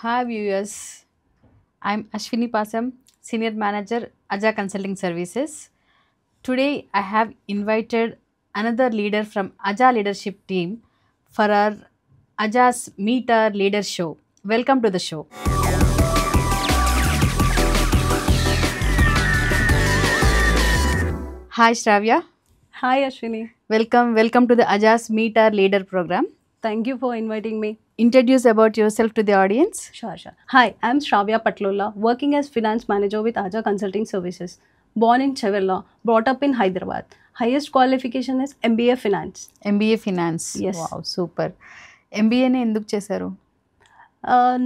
Hi viewers, I'm Ashwini Pasam, Senior Manager, Aja Consulting Services. Today I have invited another leader from Aja leadership team for our Aja's Meet Our Leader show. Welcome to the show. Hi Shravya, Hi Ashwini, welcome to the Aja's Meet Our Leader program. thank you for inviting me. Introduce about yourself to the audience. Sure. Hi, I'm Shravya Patlola, working as finance manager with Aja Consulting Services. Born in Chevella, brought up in Hyderabad. Highest qualification is MBA Finance. MBA Finance. Yes. Wow, super. ఎంబీఏనే ఎందుకు చేశారు?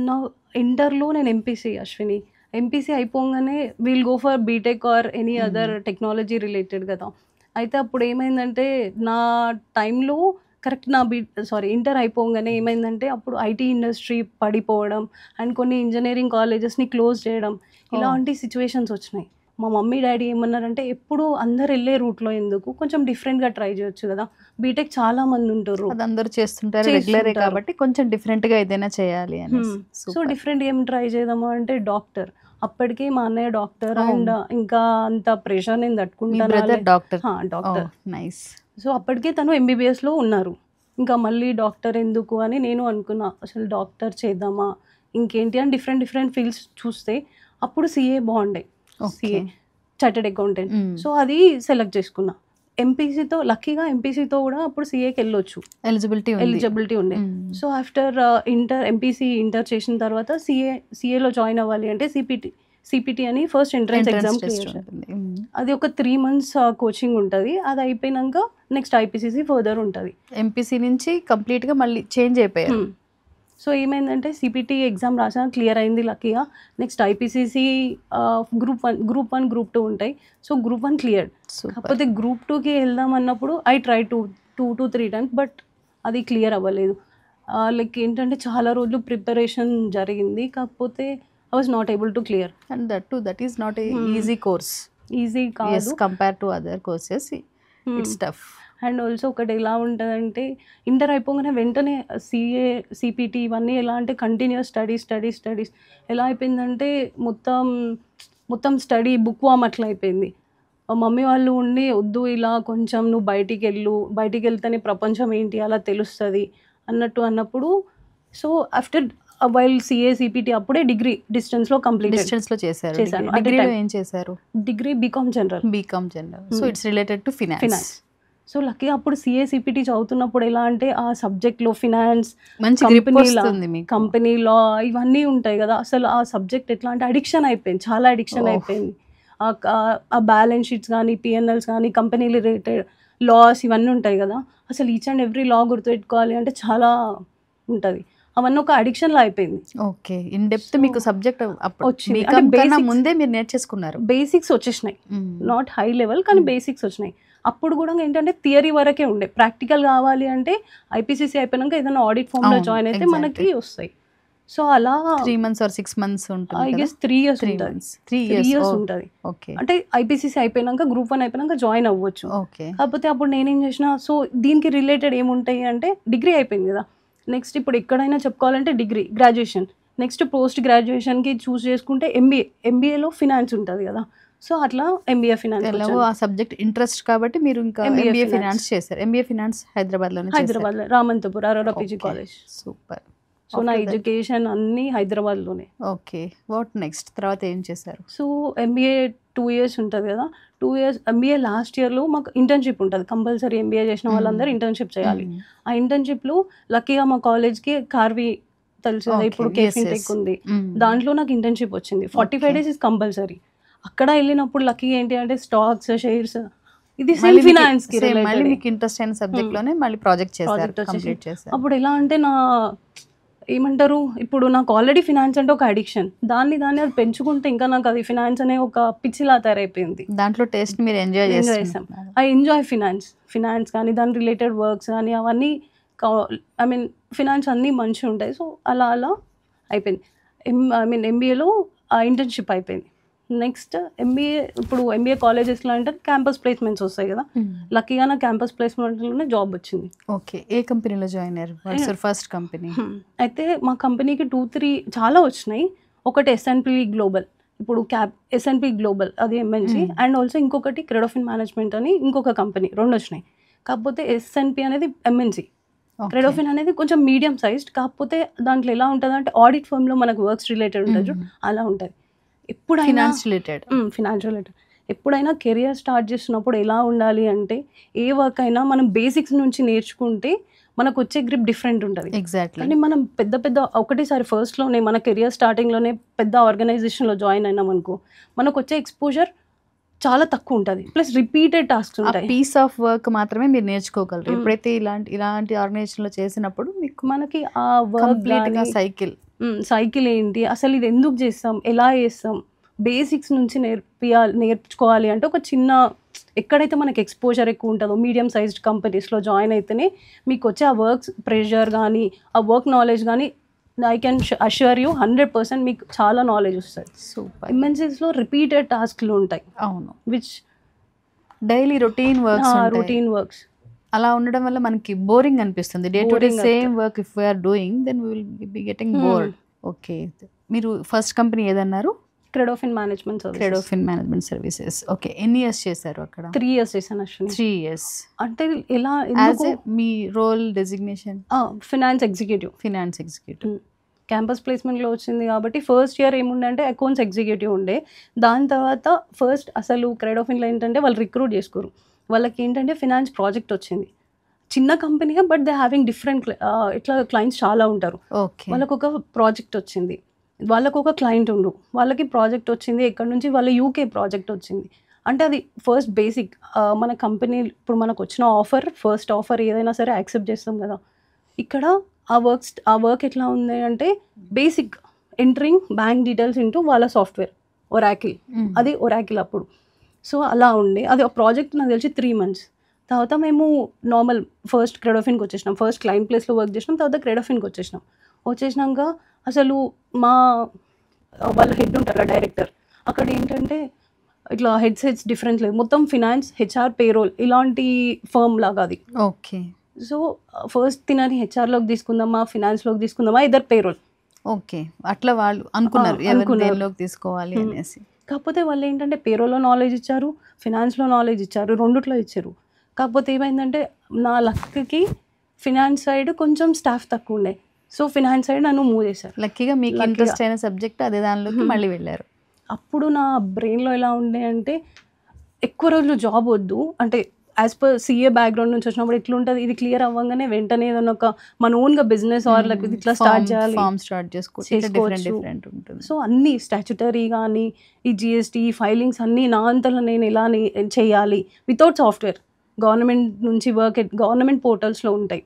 నా ఇంటర్లో నేను MPC Ashwini. MPC అయిపోగానే we'll go for BTech or any other technology related కదా. అయితే అప్పుడు ఏమైందంటే నా టైంలో కరెక్ట్ ఇంటర్ అయిపోగానే ఏమైందంటే అప్పుడు ఐటీ ఇండస్ట్రీ పడిపోవడం అండ్ కొన్ని ఇంజనీరింగ్ కాలేజెస్ని క్లోజ్ చేయడం ఇలాంటి సిచ్యువేషన్స్ వచ్చినాయి. మా మమ్మీ డాడీ ఏమన్నారంటే ఎప్పుడు అందరు వెళ్ళే రూట్లో ఎందుకు కొంచెం డిఫరెంట్గా ట్రై చేయొచ్చు కదా, బీటెక్ చాలా మంది ఉంటారు, అది అందరూ చేస్తుంటారు రెగ్యులరే కాబట్టి కొంచెం డిఫరెంట్గా ఏదైనా చేయాలి అని. సో డిఫరెంట్ ఏం ట్రై చేద్దాము అంటే డాక్టర్. అప్పటికే మా అన్నయ్య డాక్టర్ అండ్ ఇంకా అంత ప్రెషర్ నేను తట్టుకుంటాను. Doctor nice. సో అప్పటికే తను ఎంబీబీఎస్లో ఉన్నారు. ఇంకా మళ్ళీ డాక్టర్ ఎందుకు అని నేను అనుకున్నా, అసలు డాక్టర్ చేద్దామా ఇంకేంటి అని డిఫరెంట్ ఫీల్డ్స్ చూస్తే అప్పుడు సిఏ బాగుండే, సిఏ చార్టెడ్ అకౌంటెంట్. సో అది సెలెక్ట్ చేసుకున్నా. ఎంపీసీతో లక్కీగా ఎంపీసీతో కూడా అప్పుడు సిఏకి వెళ్ళొచ్చు, ఎలిజిబిలిటీ ఉండే. సో ఆఫ్టర్ ఎంపీసీ ఇంటర్ చేసిన తర్వాత సిఏలో జాయిన్ అవ్వాలి అంటే సిపిటి అని ఫస్ట్ ఎంట్రన్స్ ఎగ్జామ్ క్లియర్. అది ఒక 3 months కోచింగ్ ఉంటుంది. అది అయిపోయినాక నెక్స్ట్ ఐపీసీసీ ఫర్దర్ ఉంటుంది. ఎంపీసీ నుంచి కంప్లీట్గా మళ్ళీ చేంజ్ అయిపోయారు. సో ఏమైందంటే సిపిటి ఎగ్జామ్ రాసా, క్లియర్ అయింది లక్కీగా. నెక్స్ట్ ఐపీసీసీ గ్రూప్ 1 గ్రూప్ 2 ఉంటాయి. So group 1 clear. కాకపోతే గ్రూప్ 2కి వెళ్దాం అన్నప్పుడు I try 2 to 3 times but అది క్లియర్ అవ్వలేదు. లైక్ ఏంటంటే చాలా రోజులు ప్రిపరేషన్ జరిగింది, కాకపోతే I was not able to clear. And that is not a easy course. Easy కాదు. Yes, compared to other courses, it's tough. And also ఒకటి ఎలా ఉంటుందంటే ఇంటర్ అయిపోగానే వెంటనే సిపిటి ఇవన్నీ ఎలా అంటే కంటిన్యూస్ స్టడీస్ ఎలా అయిపోయిందంటే మొత్తం స్టడీ బుక్ వామ్ అట్లా అయిపోయింది. మమ్మీ వాళ్ళు ఉండి వద్దు ఇలా కొంచెం నువ్వు బయటికి వెళ్తేనే ప్రపంచం ఏంటి అలా తెలుస్తుంది అన్నప్పుడు సో ఆఫ్టర్ వైల్ సిపిటి అప్పుడే డిగ్రీ డిస్టెన్స్లో చేశాను. ఏం చేశారు? Degree BCom general. So it's related to finance. So లక్కీగా అప్పుడు సిపిటి చదువుతున్నప్పుడు ఎలా అంటే ఆ సబ్జెక్ట్లో ఫినాన్స్, కంపెనీ లా ఇవన్నీ ఉంటాయి కదా. అసలు ఆ సబ్జెక్ట్ ఎట్లా అంటే చాలా అడిక్షన్ అయిపోయింది. ఆ బ్యాలెన్స్ షీట్స్ కానీ పిఎన్ఎల్స్ కానీ కంపెనీ రిలేటెడ్ లాస్ ఇవన్నీ ఉంటాయి కదా. అసలు ఈచ్ అండ్ ఎవ్రీ లా గుర్తుపెట్టుకోవాలి అంటే చాలా ఉంటుంది. అవన్నీ ఒక అడిక్షన్ లా అయిపోయింది. ఓకే, ఇన్ డెప్త్ మీకు సబ్జెక్ట్ వచ్చింది అంటే ముందే మీరు నేర్చేసుకున్నారు. బేసిక్స్ వచ్చేసినాయి, నాట్ హై లెవెల్ కానీ బేసిక్స్ వచ్చినాయి. అప్పుడు కూడా ఏంటంటే థియరీ వరకే ఉండే, ప్రాక్టికల్ కావాలి అంటే ఐపీసీసీ అయిపోయినాక ఏదైనా ఆడిట్ ఫామ్ లో జాయిన్ అయితే మనకి వస్తాయి. సో అలా 3 months or 6 months ఉంటుంది. ఐ గెస్ 3 years ఉంటుంది. 3 years ఉంటుంది. అంటే ఐపీసీసీ అయిపోయినాక గ్రూప్ 1 అయిపోయినాక జాయిన్ అవ్వచ్చు. కాకపోతే అప్పుడు నేనేం చేసిన, సో దీనికి రిలేటెడ్ ఏముంటాయి అంటే డిగ్రీ అయిపోయింది కదా, నెక్స్ట్ ఇప్పుడు ఎక్కడైనా చెప్పుకోవాలంటే డిగ్రీ గ్రాడ్యుయేషన్, నెక్స్ట్ పోస్ట్ గ్రాడ్యుయేషన్కి చూస్ చేసుకుంటే ఎంబీఏలో ఫినాన్స్ ఉంటుంది కదా. సో అట్లా ఎంబీఏ ఫినాన్స్ ఆ సబ్జెక్ట్ ఇంట్రెస్ట్ కాబట్టి మీరు ఇంకా ఎంబీఏ ఫినాన్స్ చేశారు. ఎంబీఏ ఫినాన్స్ హైదరాబాద్లో Ramanthapur Aurora PG college. Super. So నా ఎడ్యుకేషన్ అన్నీ హైదరాబాద్లోనే. Okay, what next? తర్వాత ఏం చేశారు? సో ఎంబీఏ 2 years ఉంటుంది కదా. 2 years ఎంబీఏ లాస్ట్ ఇయర్లో మాకు ఇంటర్న్షిప్ ఉంటుంది కంపల్సరీ. ఎంబీఏ చేసిన వాళ్ళందరూ ఇంటర్న్షిప్ చేయాలి. ఆ ఇంటర్న్షిప్లో లక్కీగా మా కాలేజ్కి కార్వి తెలుసు కదా, ఇప్పుడు కేఫిన్టెక్ ఉంది, దాంట్లో నాకు ఇంటర్న్షిప్ వచ్చింది. 45 days ఇస్ కంపల్సరీ. అక్కడ వెళ్ళినప్పుడు లక్కీ ఏంటి అంటే స్టాక్స్, షేర్స్, ఇది సెల్ఫ్ ఫినాన్స్ కి మీకు ఇంట్రెస్ట్ అయిన సబ్జెక్ట్ లోనే మళ్ళీ ప్రాజెక్ట్ చేశారు. అప్పుడు ఎలా అంటే ఏమంటారు, ఇప్పుడు నాకు ఆల్రెడీ ఫినాన్స్ అంటే ఒక అడిక్షన్, దాన్ని అది పెంచుకుంటే ఇంకా నాకు అది ఫినాన్స్ అనే ఒక పిచ్చిలా తయారైపోయింది. దాంట్లో టేస్ట్ మీరు ఎంజాయ్ చేస్తాం. ఐ ఎంజాయ్ ఫినాన్స్ కానీ దాని రిలేటెడ్ వర్క్స్ కానీ అవన్నీ ఫినాన్స్ అన్నీ మంచిగా ఉంటాయి. సో అలా అయిపోయింది. ఎంబీఏలో ఇంటర్న్షిప్ అయిపోయింది. నెక్స్ట్ ఎంబీఏ, ఇప్పుడు ఎంబీఏ కాలేజెస్లో అంటే క్యాంపస్ ప్లేస్మెంట్స్ వస్తాయి కదా, లక్కీగా నా క్యాంపస్ ప్లేస్మెంట్లోనే జాబ్ వచ్చింది. ఓకే, ఏ కంపెనీలో జాయిన్ అయ్యారు? First company. అయితే మా కంపెనీకి 2-3 చాలా వచ్చినాయి. ఒకటి ఎస్ఎన్పి గ్లోబల్, ఇప్పుడు ఎస్ఎన్పి గ్లోబల్ అది ఎంఎన్సీ, అండ్ ఆల్సో ఇంకొకటి క్రెడోఫిన్ మేనేజ్మెంట్ అని ఇంకొక కంపెనీ, 2 వచ్చినాయి. కాకపోతే ఎస్ఎన్పి అనేది ఎంఎన్సీ, క్రెడోఫిన్ అనేది కొంచెం మీడియం సైజ్డ్. కాకపోతే దాంట్లో ఎలా ఉంటుంది అంటే ఆడిట్ ఫర్మ్లో మనకు వర్క్స్ రిలేటెడ్ ఉంటుంది, అలా ఉంటుంది. ఎప్పుడైనా ఫినాన్స్ రిలేటెడ్ ఎప్పుడైనా కెరియర్ స్టార్ట్ చేసినప్పుడు ఎలా ఉండాలి అంటే, ఏ వర్క్ అయినా మనం బేసిక్స్ నుంచి నేర్చుకుంటే మనకు వచ్చే గ్రిప్ డిఫరెంట్ ఉంటుంది. ఎగ్జాక్ట్లీ. కానీ మనం పెద్ద ఒకటేసారి ఫస్ట్లోనే మన కెరియర్ స్టార్టింగ్లోనే పెద్ద ఆర్గనైజేషన్లో జాయిన్ అయినాం అనుకో, మనకు వచ్చే ఎక్స్పోజర్ చాలా తక్కువ ఉంటుంది, ప్లస్ రిపీటెడ్ టాస్క్స్ ఉంటాయి. పీస్ ఆఫ్ వర్క్ మాత్రమే మీరు నేర్చుకోగలరు. ఎప్పుడైతే ఇలాంటి ఆర్గనైజేషన్లో చేసినప్పుడు మీకు మనకి ఆ వర్క్ సైకిల్ ఏంటి, అసలు ఇది ఎందుకు చేస్తాం, ఎలా చేస్తాం, బేసిక్స్ నుంచి నేర్చుకోవాలి అంటే ఒక చిన్న, ఎక్కడైతే మనకి ఎక్స్పోజర్ ఎక్కువ ఉంటుందో మీడియం సైజ్డ్ కంపెనీస్లో జాయిన్ అయితేనే మీకు వచ్చే ఆ వర్క్ ప్రెషర్ కానీ ఆ వర్క్ నాలెడ్జ్ కానీ ఐ కెన్ అష్యూర్ యూ 100% మీకు చాలా నాలెడ్జ్ వస్తుంది. సూపర్. ఎంఎన్సీస్లో రిపీటెడ్ టాస్క్లు ఉంటాయి. అవును. విచ్ డైలీ రొటీన్ వర్క్స్ అలా ఉండడం వల్ల మనకి బోరింగ్ అనిపిస్తుంది. Day to day same work if we are doing then we will be getting bored. Okay, మీరు ఫస్ట్ కంపెనీ ఏదన్నారు? Credofin management services. ఓకే, ఎన్ని ఇయర్స్ చేశారు అక్కడ? 3 years చేశాను. 3 years. అంటే ఎలా, మీ role designation? Finance executive. Campus ప్లేస్మెంట్లో వచ్చింది కాబట్టి ఫస్ట్ ఇయర్ ఏముండే అంటే అకౌంట్స్ ఎగ్జిక్యూటివ్ ఉండే. దాని తర్వాత ఫస్ట్ అసలు క్రెడోఫిన్లో ఏంటంటే వాళ్ళు రిక్రూట్ చేసుకోరు, వాళ్ళకి ఏంటంటే ఫినాన్స్ ప్రాజెక్ట్ వచ్చింది. చిన్న కంపెనీగా బట్ దే హ్యావింగ్ డిఫరెంట్ ఇట్లా క్లయింట్స్ చాలా ఉంటారు. వాళ్ళకు ఒక ప్రాజెక్ట్ వచ్చింది, వాళ్ళకు ఒక క్లయింట్ ఉండు, వాళ్ళకి ప్రాజెక్ట్ వచ్చింది. ఎక్కడి నుంచి? వాళ్ళ యూకే ప్రాజెక్ట్ వచ్చింది. అంటే అది ఫస్ట్ బేసిక్ మన కంపెనీ ఇప్పుడు మనకు వచ్చిన ఆఫర్, ఫస్ట్ ఆఫర్ ఏదైనా సరే యాక్సెప్ట్ చేస్తాం కదా. ఇక్కడ ఆ వర్క్ ఎట్లా ఉంది అంటే basic entering bank details into వాళ్ళ సాఫ్ట్వేర్ ఒరాకిల్, అది ఒరాకిల్ అప్పుడు. సో అలా ఉండే అది ఆ ప్రాజెక్ట్ నాకు తెలిసి 3 months. తర్వాత మేము నార్మల్ ఫస్ట్ క్రెడోఫిన్కి వచ్చేసినాం, ఫస్ట్ క్లయింట్ ప్లేస్లో వర్క్ చేసినాం, తర్వాత క్రెడోఫిన్కి వచ్చేసినాక అసలు వాళ్ళ హెడ్ ఉంటారు డైరెక్టర్, అక్కడ ఏంటంటే ఇట్లా హెడ్స్ డిఫరెన్స్ లేదు, మొత్తం ఫినాన్స్, హెచ్ఆర్, పేరోల్ ఇలాంటి ఫర్మ్ లాగా అది. ఓకే. సో ఫస్ట్ తినని హెచ్ఆర్లోకి తీసుకుందామా, ఫినాన్స్లోకి తీసుకుందామా, ఇద్దరు పేరోల్. ఓకే, అట్లా వాళ్ళు అనుకున్నారు తీసుకోవాలి అనేసి. కాకపోతే వాళ్ళు ఏంటంటే పేరోల్లో నాలెడ్జ్ ఇచ్చారు, ఫినాన్స్లో నాలెడ్జ్ ఇచ్చారు, రెండిట్లో ఇచ్చారు. కాకపోతే ఏమైందంటే నా లక్కి ఫినాన్స్ సైడ్ కొంచెం స్టాఫ్ తక్కువ ఉండే, సో ఫినాన్స్ సైడ్ నన్ను మూవ్ చేశారు. లక్కీగా మీకు ఇంట్రెస్ట్ అయిన సబ్జెక్ట్ అదే దానిలోకి మళ్ళీ వెళ్ళారు. అప్పుడు నా బ్రెయిన్లో ఎలా ఉండే అంటే ఎక్కువ రోజులు జాబ్ వద్దు, అంటే యాజ్ పర్ సిఏ బ్యాక్గ్రౌండ్ నుంచి వచ్చినప్పుడు ఎట్లుంటుంది, ఇది క్లియర్ అవ్వగానే వెంటనే ఏదైనా ఒక మన ఓన్గా బిజినెస్ ఆర్ లైక్ ఇట్లా స్టార్ట్ చేయాలి, చేసుకోవచ్చు. సో అన్నీ స్టాచ్యుటరీ కానీ ఈ జిఎస్టీ ఫైలింగ్స్ అన్నీ నా అంతలో నేను ఎలా చేయాలి వితౌట్ సాఫ్ట్వేర్. గవర్నమెంట్ నుంచి గవర్నమెంట్ పోర్టల్స్లో ఉంటాయి,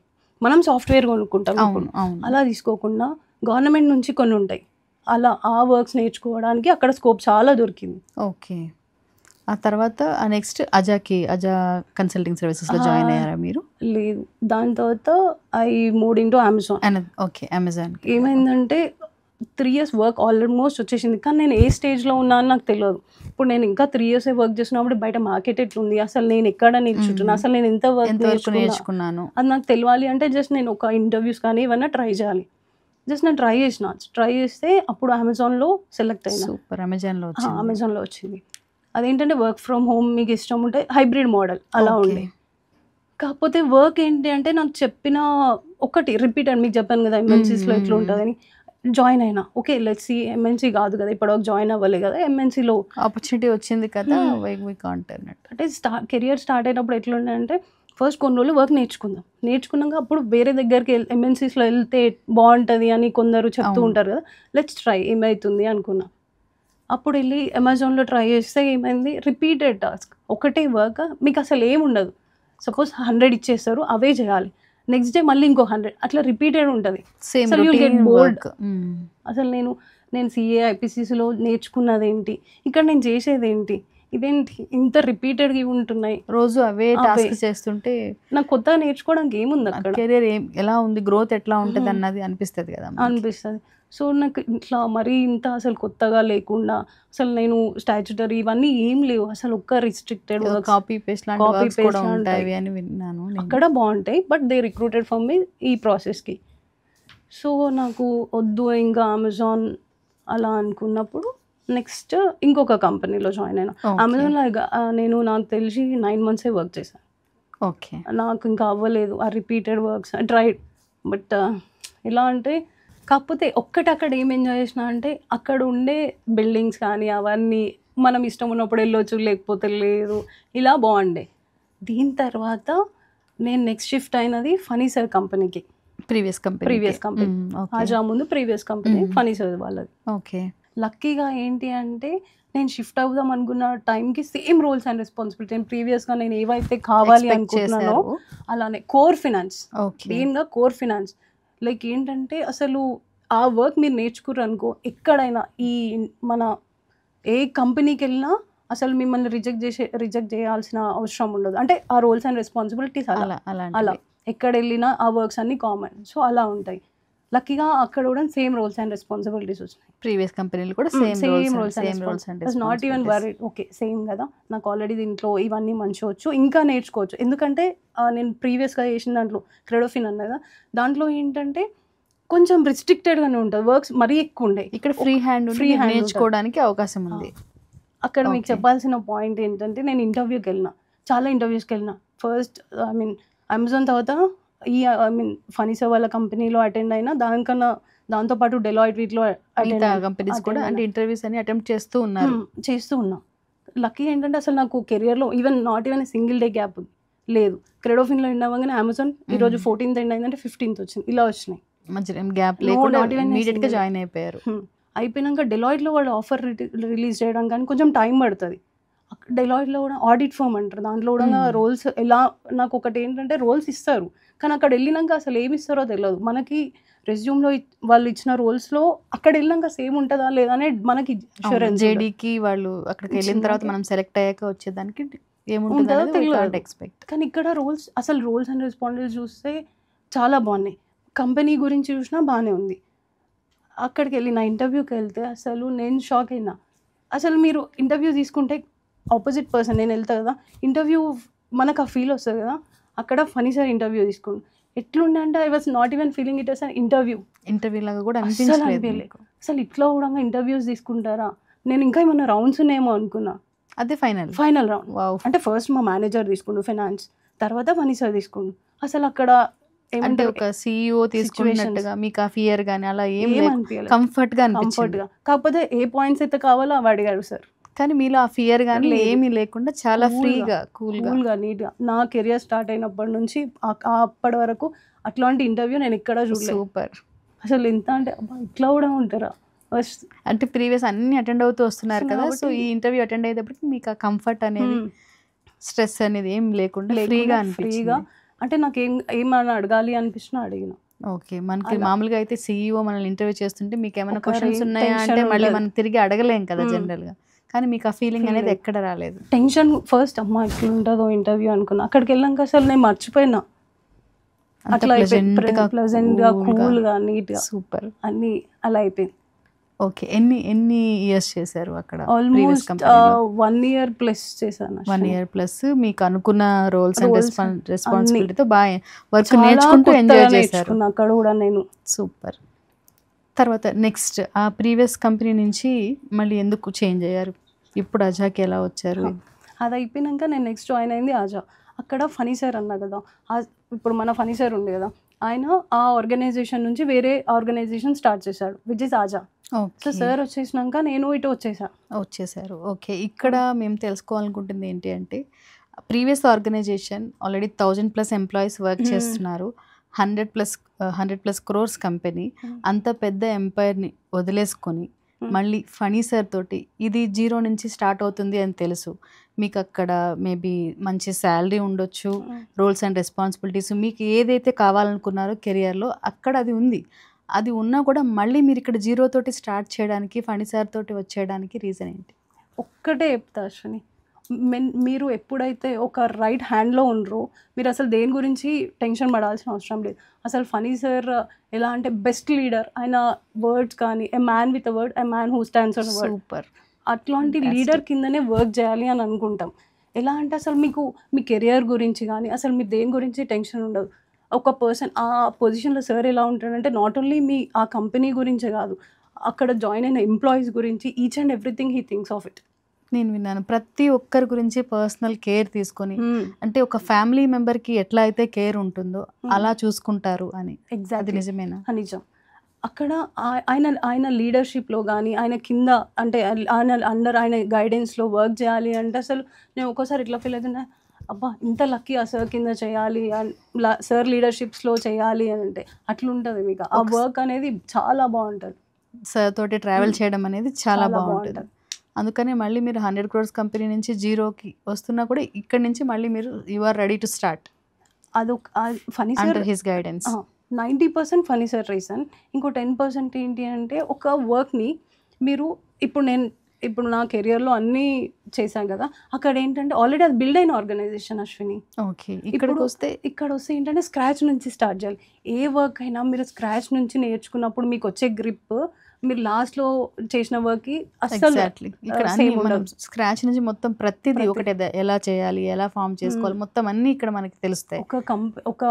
మనం సాఫ్ట్వేర్ కొనుక్కుంటాం. ఇప్పుడు అలా తీసుకోకుండా గవర్నమెంట్ నుంచి కొన్ని ఉంటాయి, అలా ఆ వర్క్స్ నేర్చుకోవడానికి అక్కడ స్కోప్ చాలా దొరికింది. ఓకే, ఆ తర్వాత నెక్స్ట్ అజా కన్సల్టింగ్ సర్వీసెస్లో జాయిన్ అయ్యారా మీరు? లేదు, దాని తర్వాత I moved into Amazon. Okay, Amazon ఏమైందంటే 3 years వర్క్ ఆల్మోస్ట్ వచ్చేసింది, కానీ నేను ఏ స్టేజ్లో ఉన్నా అని నాకు తెలియదు. ఇప్పుడు నేను ఇంకా 3 years వర్క్ చేసినప్పుడు బయట మార్కెట్ ఎట్లుంది, అసలు నేను ఎక్కడ నేర్చుకుంటున్నా, అసలు నేను ఎంత వర్క్ నేర్చుకున్నాను అది నాకు తెలియాలి అంటే జస్ట్ నేను ఒక ఇంటర్వ్యూస్ కానీ ఏమన్నా ట్రై చేయాలి. జస్ట్ నేను ట్రై చేస్తే అప్పుడు అమెజాన్లో సెలెక్ట్ అయినా. సూపర్, అమెజాన్లో వచ్చింది. అదేంటంటే వర్క్ ఫ్రమ్ హోమ్ మీకు ఇష్టం ఉంటే హైబ్రిడ్ మోడల్ అలా ఉండే. కాకపోతే వర్క్ ఏంటి అంటే నాకు చెప్పిన ఒకటి రిపీటెడ్, మీకు చెప్పాను కదా ఎంఎన్సీస్లో ఎట్లా ఉంటుందని. జాయిన్ అయినా, ఓకే లెట్స్ సీ, ఎంఎన్సీ కాదు కదా ఇప్పటివరకు జాయిన్ అవ్వలే కదా, ఎంఎన్సీలో ఆపర్చునిటీ వచ్చింది కదా, అంటే కెరియర్ స్టార్ట్ అయినప్పుడు ఎట్లుండే అంటే ఫస్ట్ కొన్ని రోజులు వర్క్ నేర్చుకున్నాక అప్పుడు వేరే దగ్గరికి ఎంఎన్సీస్లో వెళ్తే బాగుంటుంది అని కొందరు చెప్తూ ఉంటారు కదా, లెట్స్ ట్రై ఏమవుతుంది అనుకున్నా. అప్పుడు వెళ్ళి అమెజాన్లో ట్రై చేస్తే ఏమైంది, రిపీటెడ్ టాస్క్, ఒకటే వర్క్, మీకు అసలు ఏముండదు. సపోజ్ 100 ఇచ్చేస్తారు, అవే చేయాలి, నెక్స్ట్ డే మళ్ళీ ఇంకో 100, అట్లా రిపీటెడ్ ఉంటుంది. అసలు నేను సిఏ ఐపీసీసీలో నేర్చుకున్నది ఏంటి, ఇక్కడ నేను చేసేది ఏంటి, ఇదేంటి ఇంత రిపీటెడ్గా ఉంటున్నాయి, రోజు అవే టాస్క్ చేస్తుంటే నాకు కొత్తగా నేర్చుకోవడానికి ఏముంది అక్కడ, కెరీర్ ఎలా ఉంది, గ్రోత్ ఎట్లా ఉంటుంది అన్నది అనిపిస్తుంది కదా. అనిపిస్తుంది. సో నాకు ఇట్లా మరీ ఇంత అసలు కొత్తగా లేకుండా అసలు నేను స్టాచ్యుటరీ ఇవన్నీ ఏం లేవు అసలు, ఒక్క రిస్ట్రిక్టెడ్ వర్క్స్, కాపీ పేస్ట్ లాంటి కాపీ వర్క్స్ కూడా పేస్ట్ ఉంటాయి అని విన్నాను నేను. అక్కడ బాగుంటాయి, but they recruited for me ఈ ప్రాసెస్కి. సో నాకు వద్దు ఇంకా అమెజాన్ అలా అనుకున్నప్పుడు నెక్స్ట్ ఇంకొక కంపెనీలో జాయిన్ అయినా. అమెజాన్లో నేను నాకు తెలిసి 9 months వర్క్ చేశాను. ఓకే. నాకు ఇంకా అవ్వలేదు ఆ రిపీటెడ్ వర్క్స్, ట్రైడ్. బట్ ఎలా అంటే కాకపోతే ఒక్కటి అక్కడ ఏం ఎంజాయ్ చేసిన అంటే అక్కడ ఉండే బిల్డింగ్స్ కానీ అవన్నీ మనం ఇష్టం ఉన్నప్పుడు వెళ్ళొచ్చు, లేకపోతే లేదు, ఇలా బాగుండే. దీని తర్వాత నేను నెక్స్ట్ షిఫ్ట్ అయినది ఫనీసర్ కంపెనీకి. ప్రీవియస్ కంపెనీ ఆజా ముందు ప్రీవియస్ కంపెనీ ఫనీసర్ వాళ్ళది. ఓకే. లక్కీగా ఏంటి అంటే నేను షిఫ్ట్ అవుదాం అనుకున్న టైంకి సేమ్ రోల్స్ అండ్ రెస్పాన్సిబిలిటీ నేను ప్రీవియస్గా నేను ఏవైతే కావాలి అనుకుంటున్నానో అలానే కోర్ ఫినాన్స్, మెయిన్గా కోర్ ఫినాన్స్. లైక్ ఏంటంటే అసలు ఆ వర్క్ మీరు నేర్చుకుర్రు అనుకో, ఎక్కడైనా ఈ మన ఏ కంపెనీకి వెళ్ళినా అసలు మిమ్మల్ని రిజెక్ట్ చేయాల్సిన అవసరం ఉండదు. అంటే ఆ రోల్స్ అండ్ రెస్పాన్సిబిలిటీస్ అలా ఎక్కడ వెళ్ళినా ఆ వర్క్స్ అన్ని కామన్. సో అలా ఉంటాయి. లక్కీగా అక్కడ కూడా సేమ్ రోల్స్ అండ్ రెస్పాన్సిబిలిటీస్ వచ్చినాయి. ప్రీవియస్ కంపెనీలో కూడా same roles and not even worried. Okay same కదా, నాకు ఆల్రెడీ దీంట్లో ఇవన్నీ మంచిగా వచ్చు, ఇంకా నేర్చుకోవచ్చు. ఎందుకంటే నేను ప్రీవియస్గా చేసిన దాంట్లో క్రెడోఫిన్ అన్న కదా, దాంట్లో ఏంటంటే కొంచెం రిస్ట్రిక్టెడ్గానే ఉంటుంది, వర్క్స్ మరీ ఎక్కువ ఉండే. ఇక్కడ ఫ్రీ హ్యాండ్ నేర్చుకోవడానికి అవకాశం ఉంది. అక్కడ మీకు చెప్పాల్సిన పాయింట్ ఏంటంటే నేను ఇంటర్వ్యూకి వెళ్ళిన, చాలా ఇంటర్వ్యూస్కి వెళ్ళిన. ఫస్ట్ అమెజాన్ తర్వాత ఫనీసర్ వాళ్ళ కంపెనీలో అటెండ్ అయినా, దాంతోపాటు డెలాయిట్ వీటిలో కంపెనీస్ కూడా అంటే ఇంటర్వ్యూస్ అని అటెంప్ట్ చేస్తూ ఉన్నా. లక్కీ ఏంటంటే అసలు నాకు కెరియర్లో not even single day gap లేదు. క్రెడోఫిన్లో ఎండ్ అవ్వగానే అమెజాన్ ఈరోజు 14th ఎండ్ అయిందంటే 15th వచ్చింది, ఇలా వచ్చినాయి. మంచి గ్యాప్ లేకుండా ఇమీడియట్గా జాయిన్ అయిపోయారు. అయిపోయినాక డెలాయిట్లో వాళ్ళు ఆఫర్ రిలీజ్ చేయడం కానీ కొంచెం టైం పడుతుంది. డెలాయిట్లో కూడా ఆడిట్ ఫర్మ్ అంటారు, దాంట్లో కూడా రోల్స్ ఎలా, నాకు ఒకటి ఏంటంటే రోల్స్ ఇస్తారు కానీ అక్కడ వెళ్ళినాక అసలు ఏమి ఇస్తారో తెలియదు మనకి. రెజ్యూమ్లో వాళ్ళు ఇచ్చిన రోల్స్లో అక్కడ వెళ్ళినాక సేమ్ ఉంటుందా లేదా అనే మనకి జేడీకి వాళ్ళు అక్కడికి వెళ్ళిన తర్వాత మనం సెలెక్ట్ అయ్యాక వచ్చేదానికి ఏముంటుందో తెలియదు ఎక్స్పెక్ట్. కానీ ఇక్కడ అసలు రోల్స్ అండ్ రెస్పాన్సిబిలిటీస్ చూస్తే చాలా బాగున్నాయి. కంపెనీ గురించి చూసినా బాగానే ఉంది. అక్కడికి వెళ్ళి నా ఇంటర్వ్యూకి వెళ్తే అసలు నేను షాక్ అయినా. అసలు మీరు ఇంటర్వ్యూ తీసుకుంటే ఆపోజిట్ పర్సన్, నేను వెళ్తా కదా ఇంటర్వ్యూ, మనకు ఆ ఫీల్ వస్తుంది కదా. అక్కడ ఫనీసర్ ఇంటర్వ్యూ తీసుకుంటు ఎట్లుండే అంటే I was not even feeling it as an interview లాగా కూడా అనిపించలేదు. అసలు ఇట్లా కూడా ఇంటర్వ్యూస్ తీసుకుంటారా, నేను ఇంకా ఏమన్నా రౌండ్స్ ఉన్నాయేమో అనుకున్నా. అదే ఫైనల్ రౌండ్. అంటే ఫస్ట్ మా మేనేజర్ తీసుకుండు ఫైనాన్స్, తర్వాత ఫనీసర్ తీసుకుండు. అసలు అక్కడ అంటే ఒక CEO తీసుకున్నట్టుగా మీకు ఆ ఫియర్ గానీ అలా ఏం అనిపించలేదు, కంఫర్ట్గా. కాకపోతే ఏ పాయింట్స్ అయితే కావాలో అవి అడిగారు సార్. కానీ మీలో ఆ ఫియర్ కానీ ఏమీ లేకుండా చాలా ఫ్రీగా కూల్గా నీట్గా. నా కెరియర్ స్టార్ట్ అయినప్పటి నుంచి అప్పటి వరకు అట్లాంటి ఇంటర్వ్యూ నేను ఇక్కడ చూడలేదు. సూపర్. అసలు ఎంత అంటే ఇట్లా కూడా ఉంటారా. అంటే ప్రీవియస్ అన్ని అటెండ్ అవుతూ వస్తున్నారు కదా, సో ఈ ఇంటర్వ్యూ అటెండ్ అయ్యేటప్పటికి మీకు ఆ కంఫర్ట్ అనేది, స్ట్రెస్ అనేది ఏం లేకుండా ఫ్రీగా అంటే నాకు ఏమన్నా అడగాలి అనిపించినా అడిగిన. ఓకే. మనకి మామూలుగా అయితే CEO మనల్ని ఇంటర్వ్యూ చేస్తుంటే మీకు ఏమైనా క్వశ్చన్స్ ఉన్నాయా అంటే మళ్ళీ మనం తిరిగి అడగలేం కదా జనరల్గా, కానీ మీకు ఆ ఫీలింగ్ అనేది ఎక్కడ రాలేదు. టెన్షన్ ఫస్ట్ అమ్మా ఇట్లా ఉంటుందో ఇంటర్వ్యూ అనుకున్నా. అక్కడికి వెళ్ళాక అసలు నేను మర్చిపోయినా. అట్లా ప్లెజెంట్గా కూల్గా నీట్గా సూపర్ అన్నీ అలా అయిపోయింది. ఓకే. ఎన్ని ఇయర్స్ చేశారు అక్కడ? ఆల్మోస్ట్ 1 year ప్లస్ చేశాను. 1 year ప్లస్ మీకు అనుకున్న రోల్స్ అండ్ రెస్పాన్సిబిలిటీతో బాగా వర్క్ నేర్చుకుంటూ ఎంజాయ్ చేశారు అక్కడ కూడా నేను. సూపర్. తర్వాత నెక్స్ట్ ఆ ప్రీవియస్ కంపెనీ నుంచి మళ్ళీ ఎందుకు చేంజ్ అయ్యారు, ఇప్పుడు అజాకి ఎలా వచ్చారు? అది అయిపోయినాక నేను నెక్స్ట్ జాయిన్ అయింది ఆజా. అక్కడ ఫనీసర్ అన్నా కదా, ఇప్పుడు మన ఫనీసర్ ఉంది కదా, ఆయన ఆ ఆర్గనైజేషన్ నుంచి వేరే ఆర్గనైజేషన్ స్టార్ట్ చేశాడు, విచ్ ఇస్ ఆజా. సో సార్ వచ్చేసినాక నేను ఇటు వచ్చేసారు. ఓకే. ఇక్కడ మేము తెలుసుకోవాలనుకుంటుంది ఏంటి అంటే, previous organisation already 1000+ employees work చేస్తున్నారు, 100+ crores కంపెనీ, అంత పెద్ద ఎంపైర్ని వదిలేసుకొని మళ్ళీ ఫనీసర్ తోటి ఇది 0 నుంచి స్టార్ట్ అవుతుంది అని తెలుసు. మీకు అక్కడ మేబీ మంచి శాలరీ ఉండొచ్చు, రోల్స్ అండ్ రెస్పాన్సిబిలిటీస్ మీకు ఏదైతే కావాలనుకున్నారో కెరియర్లో అక్కడ అది ఉంది. అది ఉన్నా కూడా మళ్ళీ మీరు ఇక్కడ 0 తోటి స్టార్ట్ చేయడానికి, ఫనీసర్ తోటి వచ్చేయడానికి రీజన్ ఏంటి? ఒక్కటే చెప్తా అశ్విని, మీరు ఎప్పుడైతే ఒక రైట్ హ్యాండ్లో ఉండరో మీరు అసలు దేని గురించి టెన్షన్ పడాల్సిన అవసరం లేదు. అసలు ఫనీ సార్ ఎలా అంటే బెస్ట్ లీడర్, ఆయన వర్డ్స్ కానీ a man with a word, a man who stands on word, super. అట్లాంటి లీడర్ కిందనే వర్క్ చేయాలి అని అనుకుంటాం. ఎలా అంటే అసలు మీకు మీ కెరియర్ గురించి కానీ అసలు మీ దేని గురించి టెన్షన్ ఉండదు. ఒక పర్సన్ ఆ పొజిషన్లో సార్ ఎలా ఉంటాడంటే నాట్ ఓన్లీ మీ ఆ కంపెనీ గురించే కాదు, అక్కడ జాయిన్ అయిన ఎంప్లాయీస్ గురించి each and everything he thinks of it. నేను విన్నాను ప్రతి ఒక్కరి గురించి పర్సనల్ కేర్ తీసుకొని, అంటే ఒక ఫ్యామిలీ మెంబర్కి ఎట్లా అయితే కేర్ ఉంటుందో అలా చూసుకుంటారు అని. అది నిజమేనా? నిజం. అక్కడ ఆయన లీడర్షిప్లో కానీ ఆయన కింద అంటే ఆయన అండర్ ఆయన గైడెన్స్లో వర్క్ చేయాలి అంటే అసలు నేను ఒక్కోసారి ఇట్లా ఫీల్ అవుతున్నా, అబ్బా ఇంత లక్కీ ఆ సార్ కింద చేయాలి, సార్ లీడర్షిప్స్లో చేయాలి అని అంటే అట్లుంటుంది మీకు. ఆ వర్క్ అనేది చాలా బాగుంటుంది. సార్ తోటి ట్రావెల్ చేయడం అనేది చాలా బాగుంటుంది. అందుకనే మళ్ళీ మీరు 100 crores కంపెనీ నుంచి జీరోకి వస్తున్నా కూడా ఇక్కడ నుంచి మళ్ళీ మీరు you are ready to start. అదొక Phani sir under his guidance 90% Phani sir reason. ఇంకో 10% ఏంటి అంటే ఒక వర్క్ని మీరు ఇప్పుడు నా కెరియర్లో అన్నీ చేశాను కదా, అక్కడ ఏంటంటే ఆల్రెడీ అది బిల్డ్ అయిన ఆర్గనైజేషన్ అశ్విని. ఓకే. ఇక్కడ వస్తే ఏంటంటే స్క్రాచ్ నుంచి స్టార్ట్ చేయాలి. ఏ వర్క్ అయినా మీరు స్క్రాచ్ నుంచి నేర్చుకున్నప్పుడు మీకు వచ్చే గ్రిప్ మీరు లాస్ట్లో చేసిన వర్క్కి అసలు ఇక్కడ అన్ని మనం స్క్రాచ్ నుంచి మొత్తం ప్రతిదీ ఒకటే ఎలా చేయాలి, ఎలా ఫామ్ చేసుకోవాలి, మొత్తం అన్నీ ఇక్కడ మనకి తెలుస్తాయి. ఒక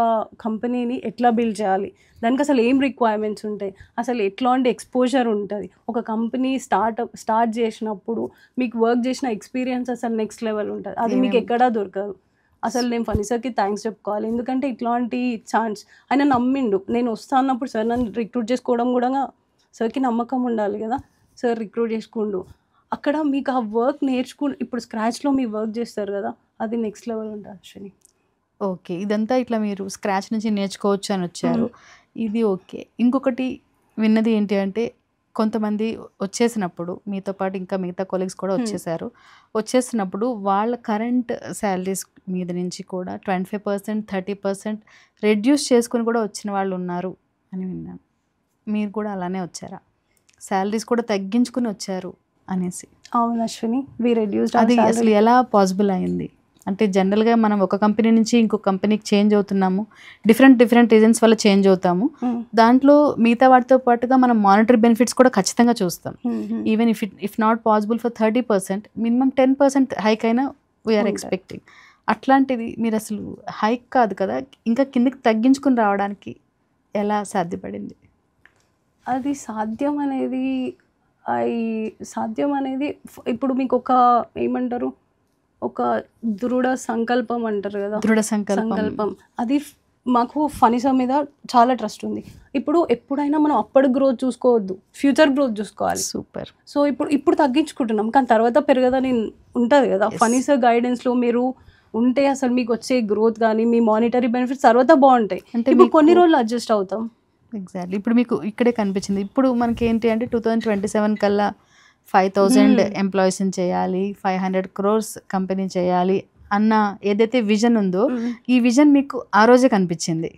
కంపెనీని ఎట్లా బిల్డ్ చేయాలి, దానికి అసలు ఏం రిక్వైర్మెంట్స్ ఉంటాయి, అసలు ఎట్లాంటి ఎక్స్పోజర్ ఉంటుంది. ఒక కంపెనీ స్టార్ట్ చేసినప్పుడు మీకు వర్క్ చేసిన ఎక్స్పీరియన్స్ అసలు నెక్స్ట్ లెవెల్ ఉంటుంది. అది మీకు ఎక్కడా దొరకదు. అసలు నేను ఫనీ సార్కి థ్యాంక్స్ చెప్పుకోవాలి. ఎందుకంటే ఇట్లాంటి ఛాన్స్ ఆయన నమ్మిండు. నేను వస్తా అన్నప్పుడు సార్ నన్ను రిక్రూట్ చేసుకోవడం కూడా సార్కి నమ్మకం ఉండాలి కదా, సార్ రిక్రూట్ చేసుకుండు. అక్కడ మీకు ఆ వర్క్ ఇప్పుడు స్క్రాచ్లో మీ వర్క్ చేస్తారు కదా, అది నెక్స్ట్ లెవెల్ ఉంటుంది అశ్విని. ఓకే. ఇదంతా ఇట్లా మీరు స్క్రాచ్ నుంచి నేర్చుకోవచ్చు అని వచ్చారు, ఇది ఓకే. ఇంకొకటి విన్నది ఏంటి అంటే కొంతమంది వచ్చేసినప్పుడు మీతో పాటు ఇంకా మిగతా కొలీగ్స్ కూడా వచ్చేసినప్పుడు వాళ్ళ కరెంట్ శాలరీస్ మీద నుంచి కూడా 25%, 30% రెడ్యూస్ చేసుకుని కూడా వచ్చిన వాళ్ళు ఉన్నారు అని విన్నాను. మీరు కూడా అలానే వచ్చారా? శాలరీస్ కూడా తగ్గించుకుని వచ్చారు అనేసి. అవును అశ్విని, వి రెడ్యూస్డ్. అది అసలు ఎలా పాసిబుల్ అయింది? అంటే జనరల్గా మనం ఒక కంపెనీ నుంచి ఇంకో కంపెనీకి చేంజ్ అవుతున్నాము, డిఫరెంట్ రీజన్స్ వల్ల చేంజ్ అవుతాము. దాంట్లో మిగతా వాటితో పాటుగా మనం మానిటరీ బెనిఫిట్స్ కూడా ఖచ్చితంగా చూస్తాం. Even if not possible for 30%, minimum 10% hike అయినా వీఆర్ ఎక్స్పెక్టింగ్. అట్లాంటిది మీరు అసలు హైక్ కాదు కదా, ఇంకా కిందకి తగ్గించుకుని రావడానికి ఎలా సాధ్యపడింది? అది సాధ్యం అనేది ఇప్పుడు మీకు ఒక ఏమంటారు, ఒక దృఢ సంకల్పం అంటారు కదా, దృఢ సంకల్పం. అది మాకు ఫనీ సార్ మీద చాలా ట్రస్ట్ ఉంది. ఎప్పుడైనా మనం అప్పటి గ్రోత్ చూసుకోవద్దు, ఫ్యూచర్ గ్రోత్ చూసుకోవాలి. సూపర్. సో ఇప్పుడు తగ్గించుకుంటున్నాం కానీ తర్వాత పెరగదని ఉంటుంది కదా. ఫనీ సార్ గైడెన్స్లో మీరు ఉంటే అసలు మీకు వచ్చే గ్రోత్ కానీ మీ మానిటరీ బెనిఫిట్స్ తర్వాత బాగుంటాయి. అంటే ఇప్పుడు కొన్ని రోజులు అడ్జస్ట్ అవుతాం. ఎగ్జాక్ట్లీ. ఇప్పుడు మీకు ఇక్కడే కనిపించింది. ఇప్పుడు మనకి ఏంటి అంటే 2027 కల్లా 5,000 ఎంప్లాయీస్ని చేయాలి, 500 crores కంపెనీ చేయాలి అన్న ఏదైతే విజన్ ఉందో, ఈ విజన్ మీకు ఆ రోజే కనిపించింది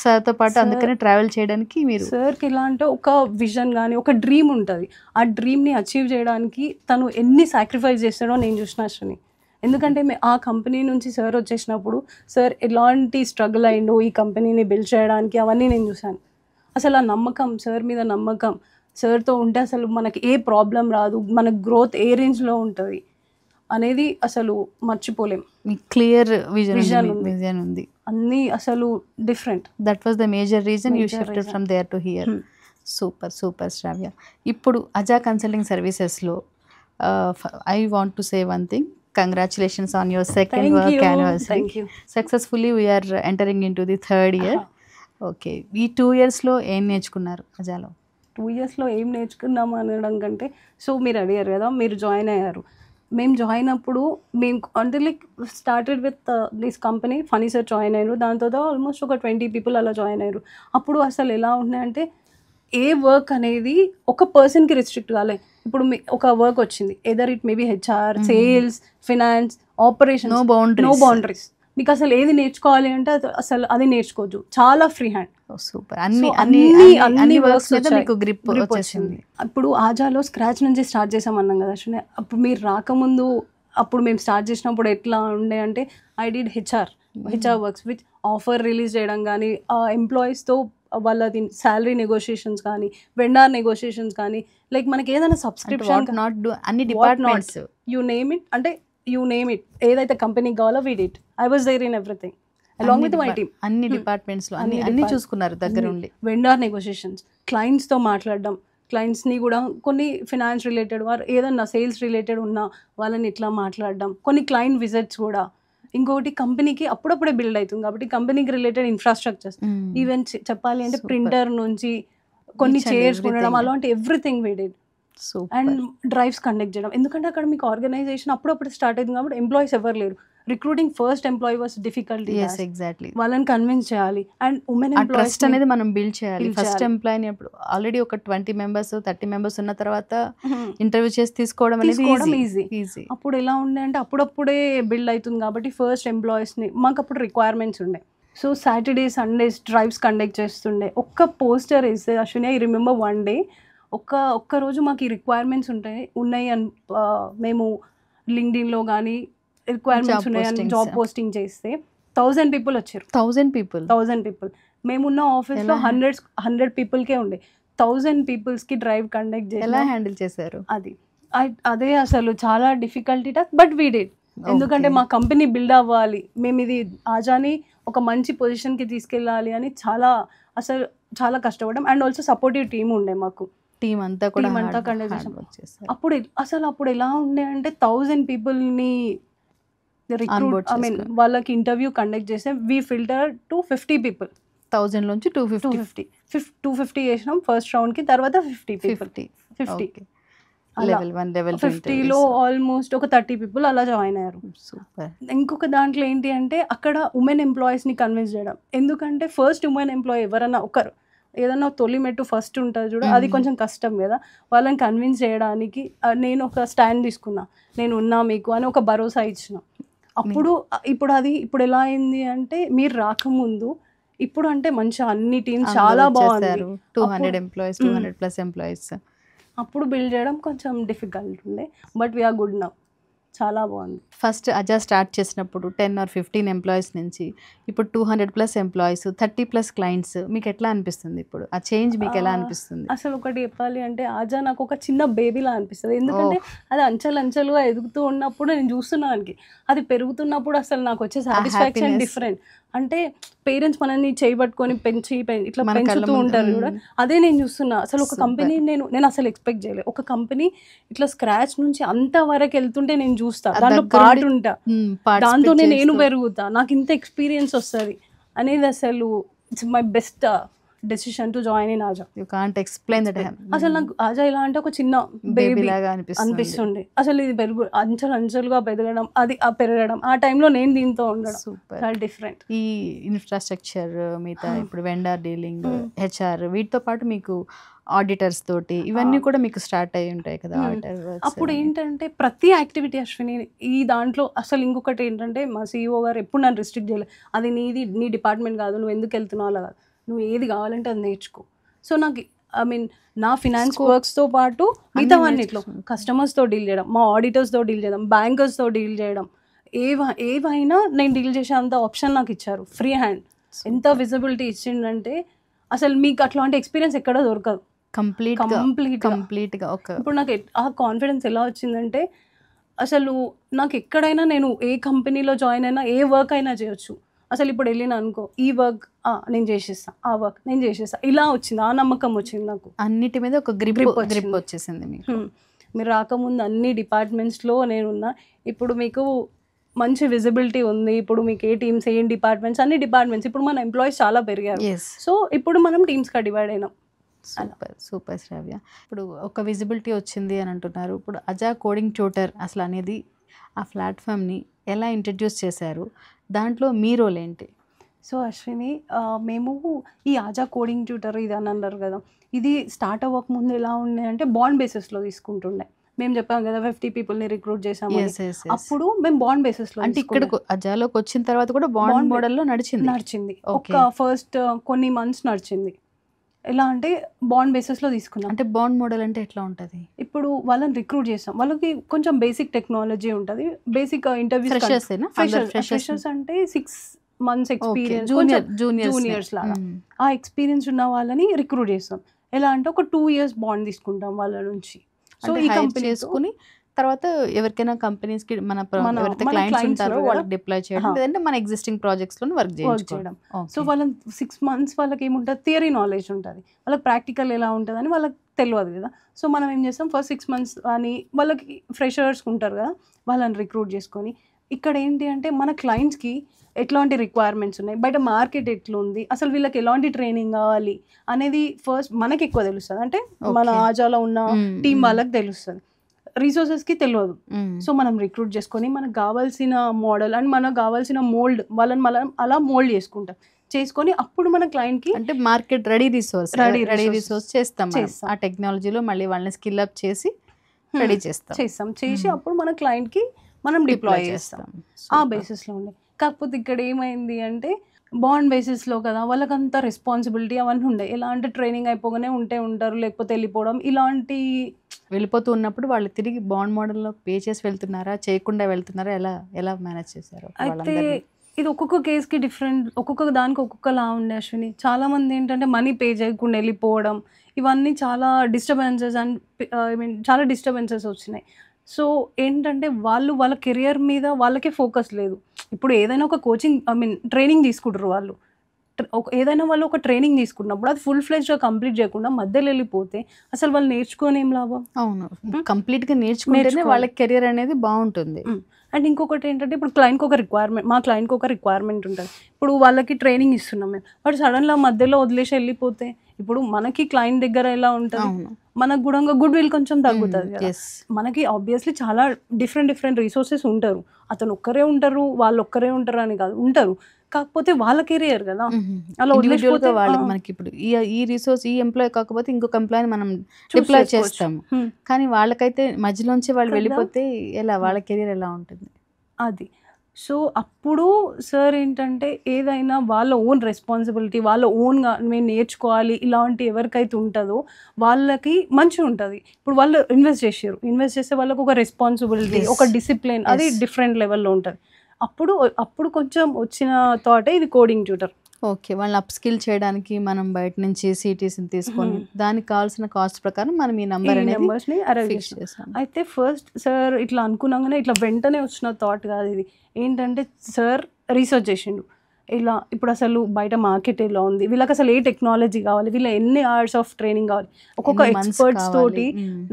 సార్తో పాటు. అందుకనే ట్రావెల్ చేయడానికి మీరు సార్కి ఎలా అంటే ఒక విజన్ కానీ ఒక డ్రీమ్ ఉంటుంది. ఆ డ్రీమ్ని అచీవ్ చేయడానికి తను ఎన్ని సాక్రిఫైస్ చేస్తాడో నేను చూసిన అశ్విని. ఎందుకంటే ఆ కంపెనీ నుంచి సార్ వచ్చేసినప్పుడు సార్ ఎలాంటి స్ట్రగుల్ అయిందో ఈ కంపెనీని బిల్డ్ చేయడానికి, అవన్నీ నేను చూశాను. అసలు ఆ నమ్మకం, సార్ మీద నమ్మకం, సార్తో ఉంటే అసలు మనకి ఏ ప్రాబ్లం రాదు, మన గ్రోత్ ఏ రేంజ్లో ఉంటుంది అనేది అసలు మర్చిపోలేం. క్లియర్ విజన్ ఉంది, అన్నీ అసలు different. That was the major reason you shifted from there to here. Super Shravya. ఇప్పుడు అజా కన్సల్టింగ్ సర్వీసెస్లో I want to say one thing. Congratulations on your second work anniversary. Thank you. Successfully we are entering into the third year. Okay. ఈ 2 yearsలో ఏం నేర్చుకున్నారు అజాలో? 2 yearsలో ఏం నేర్చుకున్నాము అనడం కంటే, so మీరు అడిగారు కదా, మీరు జాయిన్ అయ్యారు. మేము జాయిన్ అప్పుడు అంటే like started with this company. Phani sir join అయ్యారు, దాని తర్వాత ఆల్మోస్ట్ ఒక 20 people అలా జాయిన్ అయ్యారు. అప్పుడు అసలు ఎలా ఉన్నాయంటే ఏ వర్క్ అనేది ఒక పర్సన్కి రిస్ట్రిక్ట్ కాలే. ఇప్పుడు ఒక వర్క్ వచ్చింది, either it maybe HR, sales, finance, operation, no boundaries. మీకు అసలు ఏది నేర్చుకోవాలి అంటే అసలు అది నేర్చుకోవచ్చు, చాలా ఫ్రీ హ్యాండ్. సూపర్. అన్ని వర్క్స్ మీద మీకు గ్రిప్ వచ్చింది. ఇప్పుడు ఆజాలో స్క్రాచ్ నుంచి స్టార్ట్ చేసామన్నాం కదా అశ్విని. అప్పుడు మీరు రాకముందు అప్పుడు మేము స్టార్ట్ చేసినప్పుడు ఎట్లా ఉండే అంటే I did HR works with offer release చేయడం కానీ ఎంప్లాయీస్తో వాళ్ళది శాలరీ నెగోషియేషన్స్ కానీ వెండార్ నెగోషియేషన్స్ కానీ లైక్ మనకి ఏదైనా సబ్స్క్రిప్షన్ నాట్ డూ అన్ని డిపార్ట్మెంట్స్ యూ నేమ్ ఇట్ అంటే యూ నేమ్ ఇట్ ఏదైతే కంపెనీకి కావాలో we did I was there in everything along with my team అన్ని డిపార్ట్మెంట్స్ లో అన్ని చూసుకున్నారు దగ్గర ఉండి వెండార్ నెగోషియేషన్స్ క్లయింట్స్తో మాట్లాడడం క్లయింట్స్ని కూడా కొన్ని ఫినాన్స్ రిలేటెడ్ వారు ఏదన్నా సేల్స్ రిలేటెడ్ ఉన్న వాళ్ళని ఇట్లా మాట్లాడడం కొన్ని క్లయింట్ విజిట్స్ కూడా ఇంకొకటి కంపెనీకి అప్పుడప్పుడే బిల్డ్ అవుతుంది కాబట్టి కంపెనీకి రిలేటెడ్ ఇన్ఫ్రాస్ట్రక్చర్స్ ఈవెన్ చెప్పాలి అంటే ప్రింటర్ నుంచి కొన్ని చైర్స్ కొనడం అలాంటి everything we did and drives conduct చేయడం ఎందుకంటే అక్కడ మీకు ఆర్గనైజేషన్ అప్పుడప్పుడు స్టార్ట్ అయింది కాబట్టి ఎంప్లాయీస్ ఎవరు లేరు recruiting first employee was difficulty exactly వాళ్ళని కన్విన్స్ చేయాలి అండ్ ఉమెన్ ఎంప్లాయీస్ ట్రస్ట్ అనేది మనం బిల్డ్ చేయాలి ఫస్ట్ ఎంప్లాయీని అప్పుడు ఆల్రెడీ ఒక 20 మెంబర్స్ 30 మెంబర్స్ ఉన్న తర్వాత ఇంటర్వ్యూ చేసి తీసుకోవడం అనేది ఈజీ అప్పుడు ఎలా ఉండే అంటే అప్పుడప్పుడే బిల్డ్ అవుతుంది కాబట్టి ఫస్ట్ ఎంప్లాయీస్ని మాకు అప్పుడు రిక్వైర్మెంట్స్ ఉండే so Saturday Sundays drives conduct చేస్తుండే ఒక్క పోస్టర్ వేస్తే Ashwini I remember one day ఒక్క రోజు మాకు ఈ రిక్వైర్మెంట్స్ ఉన్నాయి అని మేము లింక్డ్ఇన్లో కానీ రిక్వైర్మెంట్స్ ఉన్నాయని జాబ్ పోస్టింగ్ చేస్తే 1000 పీపుల్ వచ్చారు 1000 పీపుల్ మేమున్న ఆఫీస్లో 100 పీపుల్కే ఉండే 1000 పీపుల్స్కి డ్రైవ్ కండక్ట్ చేసి ఎలా హ్యాండిల్ చేశారు అదే అసలు చాలా difficulty task but we did ఎందుకంటే మా కంపెనీ బిల్డ్ అవ్వాలి మేము ఇది ఆజాని ఒక మంచి పొజిషన్కి తీసుకెళ్ళాలి అని చాలా కష్టపడ్డాం అండ్ ఆల్సో సపోర్టివ్ టీమ్ ఉండే మాకు టీం అంతా కూడా కండక్ట్ చేసాం అప్పుడు ఎలా ఉండే అంటే 1000 పీపుల్ని రిక్రూట్ ఐ మీన్ వాళ్ళకి ఇంటర్వ్యూ కండక్ట్ చేస్తే వీ ఫిల్టర్ టు 50 పీపుల్ 1000 నుంచి 250 చేసినాం ఫస్ట్ రౌండ్కి తర్వాత 50 లెవెల్ 1 లెవెల్ 50లో ఆల్మోస్ట్ ఒక 30 పీపుల్ అలా జాయిన్ అయ్యారు సూపర్ ఇంకొక దాంట్లో ఏంటి అంటే అక్కడ ఉమెన్ ఎంప్లాయీస్ని కన్విన్స్ చేయడం ఎందుకంటే ఫస్ట్ ఉమెన్ ఎంప్లాయీ ఎవరన్నా ఒకరు ఏదన్నా తొలి మెట్టు ఫస్ట్ ఉంటుంది చూడ అది కొంచెం కష్టం కదా వాళ్ళని కన్విన్స్ చేయడానికి నేను ఒక స్టాండ్ తీసుకున్నా నేను ఉన్నా మీకు అని ఒక భరోసా ఇచ్చిన ఇప్పుడు ఎలా అయింది అంటే మీరు రాకముందు ఇప్పుడు అంటే మంచి అన్ని టీమ్స్ చాలా బాగుంది 200 ఎంప్లాయీస్ 200+ ఎంప్లాయీస్ అప్పుడు బిల్డ్ చేయడం కొంచెం డిఫికల్ట్ ఉండే బట్ వీఆర్ గుడ్ నౌ చాలా బాగుంది ఫస్ట్ అజా స్టార్ట్ చేసినప్పుడు 10 or 15 ఎంప్లాయీస్ నుంచి ఇప్పుడు 200+ ఎంప్లాయీస్ 30+ క్లయింట్స్ మీకు ఎట్లా అనిపిస్తుంది ఇప్పుడు ఆ చేంజ్ మీకు ఎలా అనిపిస్తుంది అసలు ఒకటి చెప్పాలి అంటే ఆజా నాకు ఒక చిన్న బేబీలా అనిపిస్తుంది ఎందుకంటే అది అంచెలుగా ఎదుగుతూ ఉన్నప్పుడు నేను చూస్తున్నానికి అది పెరుగుతున్నప్పుడు అసలు నాకు వచ్చే సాటిస్ఫాక్షన్ డిఫరెంట్ అంటే పేరెంట్స్ మనల్ని చేయబట్టుకొని ఇట్లా పెంచుతూ ఉంటారు కూడా అదే నేను చూస్తున్నా అసలు ఒక కంపెనీ నేను అసలు ఎక్స్పెక్ట్ చేయలేదు ఒక కంపెనీ ఇట్లా స్క్రాచ్ నుంచి అంత వరకు వెళ్తుంటే నేను చూస్తా దాంట్లో పార్ట్ ఉంటా దాంతోనే నేను పెరుగుతా నాకు ఇంత ఎక్స్పీరియన్స్ వస్తుంది అనేది అసలు it's my best decision to join in Aja you can't explain that అసలు నాకు ఆజా ఎలా అంటే ఒక చిన్న బేబీ లాగా అనిపిస్తుంది అసలు ఇది అంచెలుగా పెరగడం ఆ టైంలో నేను దీంతో ఉండడం చాలా డిఫరెంట్ ఈ ఇన్ఫ్రాస్ట్రక్చర్ మిగతా ఇప్పుడు వెండర్ డీలింగ్ హెచ్ఆర్ వీటితో పాటు మీకు ఆడిటర్స్ తోటి ఇవన్నీ కూడా మీకు స్టార్ట్ అయ్యి ఉంటాయి కదా అప్పుడు ఏంటంటే ప్రతి యాక్టివిటీ అశ్విని ఈ దాంట్లో అసలు ఇంకొకటి ఏంటంటే మా CEO గారు ఎప్పుడు నన్ను రిస్ట్రిక్ట్ చేయలేదు అది నీ డిపార్ట్మెంట్ కాదు నువ్వు ఎందుకు వెళ్తున్నావు అలా కాదు నువ్వు ఏది కావాలంటే అది నేర్చుకో సో నాకు ఐ మీన్ నా ఫినాన్స్ వర్క్స్తో పాటు మిగతా అన్నిట్లో కస్టమర్స్తో డీల్ చేయడం మా ఆడిటర్స్తో డీల్ చేయడం బ్యాంకర్స్తో డీల్ చేయడం ఏవైనా నేను డీల్ చేసే అంత ఆప్షన్ నాకు ఇచ్చారు ఫ్రీ హ్యాండ్ ఎంత విజిబిలిటీ ఇచ్చిందంటే అసలు మీకు అట్లాంటి ఎక్స్పీరియన్స్ ఎక్కడ దొరకదు కంప్లీట్గా ఇప్పుడు నాకు ఆ కాన్ఫిడెన్స్ ఎలా వచ్చిందంటే అసలు నాకు ఎక్కడైనా నేను ఏ కంపెనీలో జాయిన్ అయినా ఏ వర్క్ అయినా చేయొచ్చు అసలు ఇప్పుడు వెళ్ళిన అనుకో ఈ వర్క్ నేను చేసేస్తా ఆ వర్క్ నేను చేసేస్తా ఇలా వచ్చింది ఆ నమ్మకం వచ్చింది నాకు అన్నిటి మీద ఒక గ్రిప్ వచ్చేసింది మీరు రాకముందు అన్ని డిపార్ట్మెంట్స్లో నేనున్నా ఇప్పుడు మీకు మంచి విజిబిలిటీ ఉంది ఇప్పుడు మీకు ఏ టీమ్స్ ఏం డిపార్ట్మెంట్స్ అన్ని డిపార్ట్మెంట్స్ ఇప్పుడు మన ఎంప్లాయీస్ చాలా పెరిగారు సో ఇప్పుడు మనం టీమ్స్గా డివైడ్ అయినాం సూపర్ శ్రావ్య ఇప్పుడు ఒక విజిబిలిటీ వచ్చింది అని అంటున్నారు ఇప్పుడు అజా కోడింగ్ ట్యూటర్ అసలు అనేది ఆ ప్లాట్ఫామ్ని ఎలా ఇంట్రడ్యూస్ చేశారు దాంట్లో మీ రోల్ ఏంటి సో అశ్విని మేము ఈ ఆజా కోడింగ్ ట్యూటర్ ఇది అని అన్నారు కదా ఇది స్టార్ట్ అవ్వక ముందు ఎలా ఉండే అంటే బాండ్ బేసిస్లో తీసుకుంటుండే మేము చెప్పాం కదా 50 పీపుల్ని రిక్రూట్ చేసాము అప్పుడు మేము బాండ్ బేసిస్లో అంటే ఇక్కడ అజాలోకి వచ్చిన తర్వాత కూడా బాండ్ మోడల్లో నడిచింది ఒక ఫస్ట్ కొన్ని మంత్స్ నడిచింది ఎలా అంటే బాండ్ బేసిస్లో తీసుకున్నాం. అంటే బాండ్ మోడల్ అంటే ఎట్లా ఉంటుంది? ఇప్పుడు వాళ్ళని రిక్రూట్ చేస్తాం, వాళ్ళకి కొంచెం బేసిక్ టెక్నాలజీ ఉంటుంది, బేసిక్ ఇంటర్వ్యూస్. ఫ్రెషర్స్ అంటే 6 months ఎక్స్పీరియన్స్, జూనియర్స్ లాగా ఆ ఎక్స్పీరియన్స్ ఉన్న వాళ్ళని రిక్రూట్ చేస్తాం. ఎలా అంటే ఒక 2 years బాండ్ తీసుకుంటాం వాళ్ళ నుంచి. సో ఈ కంపెనీ చేసుకుని తర్వాత ఎవరికైనా కంపెనీస్ కి మన ఎవరైతే క్లయింట్స్ ఉంటారో వాళ్ళకి డిప్లాయ్ చేయడం, లేదంటే మన ఎగ్జిస్టింగ్ ప్రాజెక్ట్స్ లో వర్క్ చేయడం. సో వాళ్ళని 6 months వాళ్ళకి ఏముంటుంది, థియరీ నాలెడ్జ్ ఉంటుంది, వాళ్ళకి ప్రాక్టికల్ ఎలా ఉంటుంది అని వాళ్ళకి తెలియదు కదా. సో మనం ఏం చేస్తాం, ఫస్ట్ 6 months అని వాళ్ళకి ఫ్రెషర్స్ ఉంటారు కదా, వాళ్ళని రిక్రూట్ చేసుకొని ఇక్కడ ఏంటి అంటే మన క్లయింట్స్కి ఎట్లాంటి రిక్వైర్మెంట్స్ ఉన్నాయి, బయట మార్కెట్ ఎట్లుంది, అసలు వీళ్ళకి ఎలాంటి ట్రైనింగ్ కావాలి అనేది ఫస్ట్ మనకి ఎక్కువ తెలుస్తుంది. అంటే మన ఆజాలో ఉన్న టీం వాళ్ళకి తెలుస్తుంది, రిసోర్సెస్కి తెలియదు. సో మనం రిక్రూట్ చేసుకొని మనకు కావాల్సిన మోడల్ అండ్ మనకు కావాల్సిన మోల్డ్ వాళ్ళని మనం అలా మోల్డ్ చేసుకొని అప్పుడు మన క్లయింట్కి అంటే మార్కెట్ రెడీ రిసోర్స్ చేస్తాం. ఆ టెక్నాలజీలో మళ్ళీ వాళ్ళని స్కిల్ అప్ చేసి రెడీ చేసి అప్పుడు మన క్లయింట్కి మనం డిప్లాయ్ చేస్తాం ఆ బేసిస్లో ఉండే. కాకపోతే ఇక్కడ ఏమైంది అంటే బాండ్ బేసిస్లో కదా, వాళ్ళకంత రెస్పాన్సిబిలిటీ అవన్నీ ఉండే. ఎలా అంటే ట్రైనింగ్ అయిపోగానే ఉంటారు, లేకపోతే వెళ్ళిపోవడం, ఇలాంటి వెళ్ళిపోతూ ఉన్నప్పుడు వాళ్ళు తిరిగి బాండ్ మోడల్లో పే చేసి వెళ్తున్నారా, చేయకుండా వెళ్తున్నారా, ఎలా మేనేజ్ చేశారు? అయితే ఇది ఒక్కొక్క కేసుకి డిఫరెంట్, ఒక్కొక్క దానికి ఒక్కొక్కలా ఉండే అశ్విని. చాలామంది ఏంటంటే మనీ పే చేయకుండా వెళ్ళిపోవడం, ఇవన్నీ చాలా డిస్టర్బెన్సెస్ అండ్ చాలా డిస్టర్బెన్సెస్ వచ్చినాయి. సో ఏంటంటే వాళ్ళ కెరియర్ మీద వాళ్ళకే ఫోకస్ లేదు. ఇప్పుడు ఏదైనా ఒక కోచింగ్ ట్రైనింగ్ తీసుకుంటారు వాళ్ళు, ఏదైనా వాళ్ళు ఒక ట్రైనింగ్ తీసుకున్నప్పుడు అది ఫుల్ ఫ్లెజ్గా కంప్లీట్ చేయకుండా మధ్యలో వెళ్ళిపోతే అసలు వాళ్ళు నేర్చుకొని ఏం లాభం? అవును, కంప్లీట్గా నేర్చుకుంటేనే వాళ్ళ కెరియర్ అనేది బాగుంటుంది. అండ్ ఇంకొకటి ఏంటంటే ఇప్పుడు క్లయింట్కి ఒక రిక్వైర్మెంట్, మా క్లయింట్కి ఒక రిక్వైర్మెంట్ ఉంటుంది. ఇప్పుడు వాళ్ళకి ట్రైనింగ్ ఇస్తున్నాం మేము, బట్ సడన్గా మధ్యలో వదిలేసి వెళ్ళిపోతే ఇప్పుడు మనకి క్లయింట్ దగ్గర ఎలా ఉంటుంది, మనకు కూడా గుడ్ విల్ కొంచెం తగ్గుతుంది కదా. మనకి ఆబ్వియస్లీ చాలా డిఫరెంట్ రిసోర్సెస్ ఉంటారు, అతను ఒక్కరే ఉంటారు, వాళ్ళు ఒక్కరే ఉంటారు అని కాదు, ఉంటారు. కాకపోతే వాళ్ళ కెరియర్ కదా, అలా వదిలేసిపోతే వాళ్ళకి మనకి ఇప్పుడు ఈ రిసోర్స్ ఈ ఎంప్లాయ్ కాకపోతే ఇంకొక ఎంప్లాయ్ మనం డిప్లాయ్ చేస్తాము, కానీ వాళ్ళకైతే మధ్యలోంచి వాళ్ళు వెళ్ళిపోతే ఎలా, వాళ్ళ కెరియర్ ఎలా ఉంటుంది అది. సో అప్పుడు సార్ ఏంటంటే ఏదైనా వాళ్ళ ఓన్ రెస్పాన్సిబిలిటీ, వాళ్ళ ఓన్గా మేము నేర్చుకోవాలి ఇలాంటి ఎవరికైతే ఉంటుందో వాళ్ళకి మంచిగా ఉంటుంది. ఇప్పుడు వాళ్ళు ఇన్వెస్ట్ చేస్తే వాళ్ళకి ఒక రెస్పాన్సిబిలిటీ, ఒక డిసిప్లిన్, అది డిఫరెంట్ లెవెల్లో ఉంటుంది. అప్పుడు కొంచెం వచ్చిన థాటే ఇది కోడింగ్ ట్యూటర్. ఓకే, వాళ్ళని అప్ స్కిల్ చేయడానికి మనం బయట నుంచి సిటీస్ని తీసుకొని దానికి కావాల్సిన కాస్ట్ ప్రకారం మనం ఈ నెంబర్స్ని అరేంజ్ చేస్తాం. అయితే ఫస్ట్ సార్ ఇట్లా అనుకున్నాగానే ఇట్లా వెంటనే వచ్చిన థాట్ కాదు ఇది. ఏంటంటే సార్ రీసెర్చ్ చేసిండు, ఇలా ఇప్పుడు అసలు బయట మార్కెట్ ఎలా ఉంది, వీళ్ళకి అసలు ఏ టెక్నాలజీ కావాలి, వీళ్ళ ఎన్ని అవర్స్ ఆఫ్ ట్రైనింగ్ కావాలి, ఒక్కొక్క ఎక్స్పర్ట్స్ తోటి.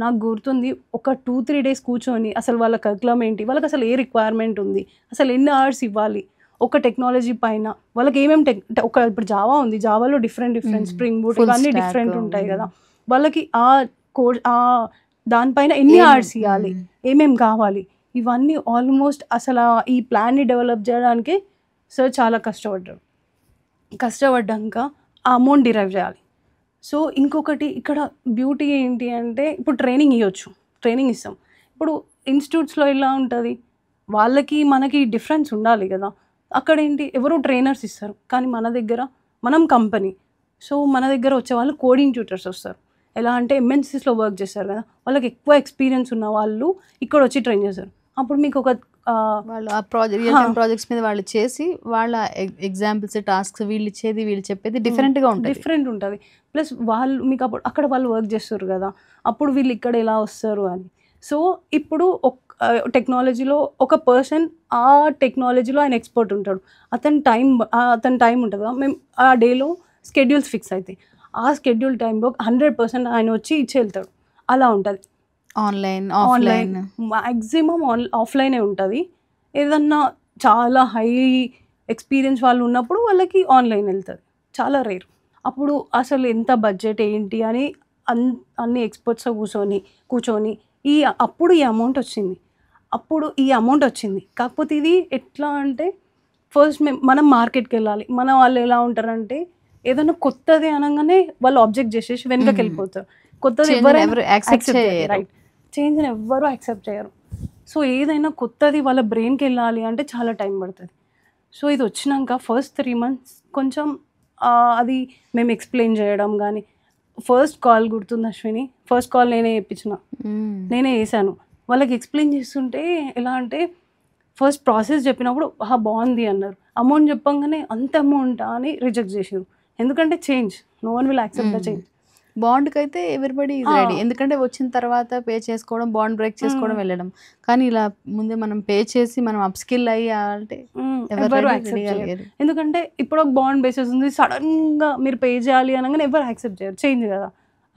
నాకు గుర్తుంది ఒక 2-3 days కూర్చొని అసలు వాళ్ళ కరికులం ఏంటి, వాళ్ళకి అసలు ఏ రిక్వైర్మెంట్ ఉంది, అసలు ఎన్ని అవర్స్ ఇవ్వాలి ఒక టెక్నాలజీ పైన, వాళ్ళకి ఏమేమి ఇప్పుడు జావా ఉంది, జావాలో డిఫరెంట్ స్ప్రింగ్ బూట్ ఇవన్నీ డిఫరెంట్ ఉంటాయి కదా, వాళ్ళకి దానిపైన ఎన్ని అవర్స్ ఇవ్వాలి, ఏమేమి కావాలి, ఇవన్నీ ఆల్మోస్ట్ అసలు ఈ ప్లాన్ని డెవలప్ చేయడానికి సార్ చాలా కష్టపడ్డాక ఆ అమౌంట్ డిరైవ్ చేయాలి. సో ఇంకొకటి ఇక్కడ బ్యూటీ ఏంటి అంటే ఇప్పుడు ట్రైనింగ్ ఇస్తాం. ఇప్పుడు ఇన్స్టిట్యూట్స్లో ఎలా ఉంటుంది, వాళ్ళకి మనకి డిఫరెన్స్ ఉండాలి కదా. అక్కడ ఏంటి, ఎవరు ట్రైనర్స్ ఇస్తారు, కానీ మన దగ్గర మనం కంపెనీ, సో మన దగ్గర వచ్చే వాళ్ళు కోడింగ్ ట్యూటర్స్ వస్తారు. ఎలా అంటే ఎంఎన్సీస్లో వర్క్ చేస్తారు కదా, వాళ్ళకి ఎక్కువ ఎక్స్పీరియన్స్ ఉన్న వాళ్ళు ఇక్కడ వచ్చి ట్రైన్ చేస్తారు. అప్పుడు మీకు ఒక వాళ్ళు ఆ ప్రాజెక్ట్స్ మీద వాళ్ళు చేసి వాళ్ళ ఎగ్జాంపుల్స్, టాస్క్స్ వీళ్ళు చెప్పేది డిఫరెంట్ ఉంటుంది. ప్లస్ వాళ్ళు మీకు అక్కడ వాళ్ళు వర్క్ చేస్తారు కదా, అప్పుడు వీళ్ళు ఇక్కడ ఎలా వస్తారు అని. సో ఇప్పుడు టెక్నాలజీలో ఒక పర్సన్ ఆ టెక్నాలజీలో ఆయన ఎక్స్పర్ట్ ఉంటాడు, అతని టైం ఉంటుంది కదా, మేము ఆ డేలో స్కెడ్యూల్స్ ఫిక్స్ అవుతాయి, ఆ స్కెడ్యూల్ టైంలో 100% ఆయన వచ్చి ఇచ్చి వెళ్తాడు. అలా ఉంటుంది. ఆన్లైన్ మ్యాక్సిమం ఆఫ్లైనే ఉంటుంది. ఏదన్నా చాలా హై ఎక్స్పీరియన్స్ వాళ్ళు ఉన్నప్పుడు వాళ్ళకి ఆన్లైన్ వెళ్తుంది, చాలా రేర్. అప్పుడు అసలు ఎంత బడ్జెట్ ఏంటి అని అన్ని ఎక్స్పర్ట్స్ కూర్చొని అప్పుడు ఈ అమౌంట్ వచ్చింది. కాకపోతే ఇది ఎట్లా అంటే ఫస్ట్ మనం మార్కెట్కి వెళ్ళాలి. మన వాళ్ళు ఎలా ఉంటారంటే ఏదైనా కొత్తది అనగానే వాళ్ళు ఆబ్జెక్ట్ చేసేసి వెనకకి వెళ్ళిపోతారు. కొత్తది ఎవరు యాక్సెప్ట్ చేయరు, రైట్, చేంజ్ని ఎవ్వరూ యాక్సెప్ట్ చేయరు. సో ఏదైనా కొత్తది వాళ్ళ బ్రెయిన్కి వెళ్ళాలి అంటే చాలా టైం పడుతుంది. సో ఇది వచ్చినాక ఫస్ట్ 3 months కొంచెం అది మేము ఎక్స్ప్లెయిన్ చేయడం కానీ ఫస్ట్ కాల్ గుర్తుంది అశ్విని, ఫస్ట్ కాల్ నేనే చేయించిన, నేనే చేశాను. వాళ్ళకి ఎక్స్ప్లెయిన్ చేస్తుంటే ఎలా అంటే ఫస్ట్ ప్రాసెస్ చెప్పినప్పుడు బాగుంది అన్నారు. అమౌంట్ చెప్పంగానే అంత అమౌంటా అని రిజెక్ట్ చేసారు. ఎందుకంటే change, no one will accept the change. బాండ్కి అయితే ఎవ్రీబడి ఈజ్ రెడీ, ఎందుకంటే వచ్చిన తర్వాత పే చేసుకోవడం, బాండ్ బ్రేక్ చేసుకోవడం, వెళ్ళడం. కానీ ఇలా ముందే మనం పే చేసి మనం అప్ స్కిల్ అయ్యాలంటే ఎవరు యాక్సెప్ట్ చేయరు. ఎందుకంటే ఇప్పుడు ఒక బాండ్ బేసిస్ ఉంది, సడన్గా మీరు పే చేయాలి అనగానే ఎవరు యాక్సెప్ట్ చేయరు, చేంజ్ కదా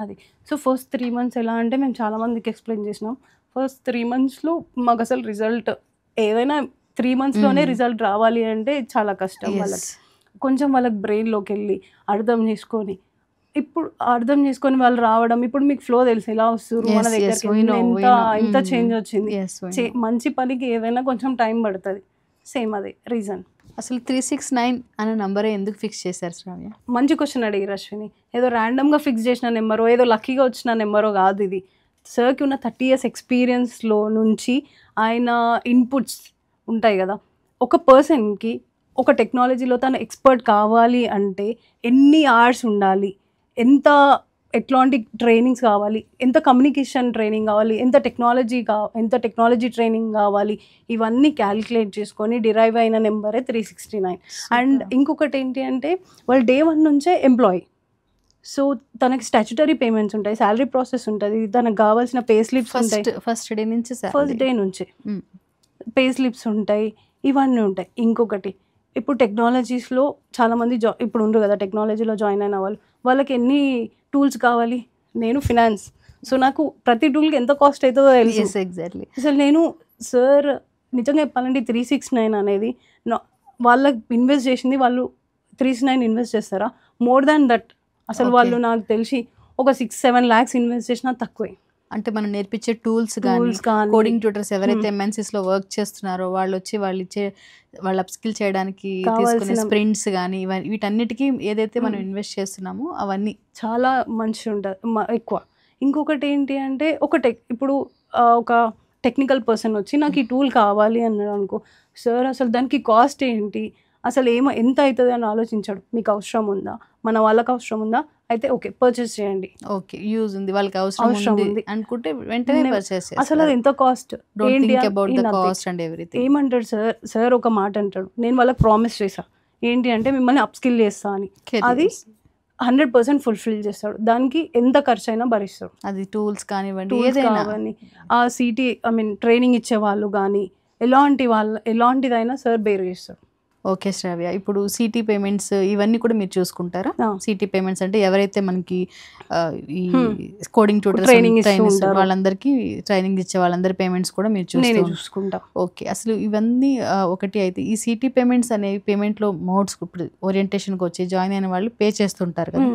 అది. సో ఫస్ట్ 3 months ఎలా అంటే మేము చాలా మందికి ఎక్స్ప్లెయిన్ చేసినాం. ఫస్ట్ 3 monthsలో మాకు అసలు రిజల్ట్ ఏదైనా 3 monthsలోనే రిజల్ట్ రావాలి అంటే చాలా కష్టం. వాళ్ళకి కొంచెం వాళ్ళకి బ్రెయిన్లోకి వెళ్ళి అర్థం చేసుకొని, ఇప్పుడు అర్థం చేసుకొని వాళ్ళు రావడం. ఇప్పుడు మీకు ఫ్లో తెలుసు ఎలా వస్తారు మన దగ్గరికి, ఎంత చేంజ్ వచ్చింది. మంచి పనికి ఏదైనా కొంచెం టైం పడుతుంది, సేమ్ అదే రీజన్. అసలు 369 అనే నంబరే ఎందుకు ఫిక్స్ చేశారు శ్రావ్య? మంచి క్వశ్చన్ అడిగారు అశ్విని. ఏదో ర్యాండమ్గా ఫిక్స్ చేసిన నెంబరో ఏదో లక్కీగా వచ్చిన నెంబరో కాదు ఇది. సార్కి ఉన్న 30 years ఎక్స్పీరియన్స్లో నుంచి ఆయన ఇన్పుట్స్ ఉంటాయి కదా. ఒక పర్సన్కి ఒక టెక్నాలజీలో తను ఎక్స్పర్ట్ కావాలి అంటే ఎన్ని అవర్స్ ఉండాలి, ఎట్లాంటి ట్రైనింగ్స్ కావాలి, ఎంత కమ్యూనికేషన్ ట్రైనింగ్ కావాలి, ఎంత టెక్నాలజీ ట్రైనింగ్ కావాలి, ఇవన్నీ క్యాలిక్యులేట్ చేసుకొని డిరైవ్ అయిన నెంబరే 369. అండ్ ఇంకొకటి ఏంటి అంటే వాళ్ళు day 1 నుంచే ఎంప్లాయీ. సో తనకి స్టాచ్యుటరీ పేమెంట్స్ ఉంటాయి, శాలరీ ప్రాసెస్ ఉంటుంది, తనకు కావాల్సిన పే స్లిప్స్ ఉంటాయి. ఫస్ట్ డే నుంచే పే స్లిప్స్ ఉంటాయి, ఇవన్నీ ఉంటాయి. ఇంకొకటి ఇప్పుడు టెక్నాలజీస్లో చాలామంది ఇప్పుడు ఉండరు కదా, టెక్నాలజీలో జాయిన్ అయిన వాళ్ళకి ఎన్ని టూల్స్ కావాలి. నేను ఫినాన్స్, సో నాకు ప్రతి టూల్కి ఎంత కాస్ట్ అవుతుందో తెలుసు. ఎగ్జాక్ట్లీ. అసలు నేను సార్ నిజంగా చెప్పాలంటే 369 అనేది వాళ్ళకి ఇన్వెస్ట్ చేసింది, వాళ్ళు 369 ఇన్వెస్ట్ చేస్తారా? More than that. అసలు వాళ్ళు నాకు తెలిసి ఒక 6-7 lakhs ఇన్వెస్ట్ చేసినా తక్కువే. అంటే మనం నేర్పించే టూల్స్ కానీ కోడింగ్ ట్యూటర్స్ ఎవరైతే ఎంఎన్సీస్లో వర్క్ చేస్తున్నారో వాళ్ళు వచ్చి వాళ్ళు అప్స్కిల్ చేయడానికి తీసుకునే స్ప్రింట్స్ కానీ వీటన్నిటికీ ఏదైతే మనం ఇన్వెస్ట్ చేస్తున్నామో అవన్నీ చాలా మంచి ఉంటుంది, ఎక్కువ. ఇంకొకటి ఏంటి అంటే ఇప్పుడు ఒక టెక్నికల్ పర్సన్ వచ్చి నాకు ఈ టూల్ కావాలి అన్నాడు అనుకో, సార్ అసలు దానికి కాస్ట్ ఏంటి, అసలు ఎంత అవుతుంది అని ఆలోచించాడు. మీకు అవసరం ఉందా, మన వాళ్ళకి అవసరం ఉందా, అయితే ఓకే పర్చేస్ చేయండి, ఓకే యూజ్ ఉంది, వాళ్ళకి అవసరం ఉంది అనుకుంటే వెంటనే పర్చేస్. అసలు అది ఎంత కాస్ట్ ఏమంటాడు సార్ ఒక మాట అంటాడు, నేను వాళ్ళకి ప్రామిస్ చేశా ఏంటి అంటే మిమ్మల్ని అప్స్కిల్ చేస్తా అని. అది 100% ఫుల్ఫిల్ చేస్తాడు, దానికి ఎంత ఖర్చు అయినా భరిస్తాడు. అది టూల్స్ కానివ్వండి, ఆ సిటీ ట్రైనింగ్ ఇచ్చే వాళ్ళు కానీ ఎలాంటిదైనా సార్ బేర్ చేస్తాడు. ఓకే శ్రావ్య, ఇప్పుడు సిటీ పేమెంట్స్ ఇవన్నీ కూడా మీరు చూసుకుంటారా? సిటీ పేమెంట్స్ అంటే ఎవరైతే మనకి ఈ కోడింగ్ ట్యూటర్స్ వాళ్ళందరికీ ట్రైనింగ్ ఇచ్చే వాళ్ళందరి పేమెంట్స్ కూడా మీరు చూసుకుంటాం. ఓకే, అసలు ఇవన్నీ ఒకటి అయితే ఈ సిటీ పేమెంట్స్ అనేవి పేమెంట్లో మోడ్స్, ఇప్పుడు ఓరియంటేషన్కి వచ్చి జాయిన్ అయిన వాళ్ళు పే చేస్తుంటారు కదా,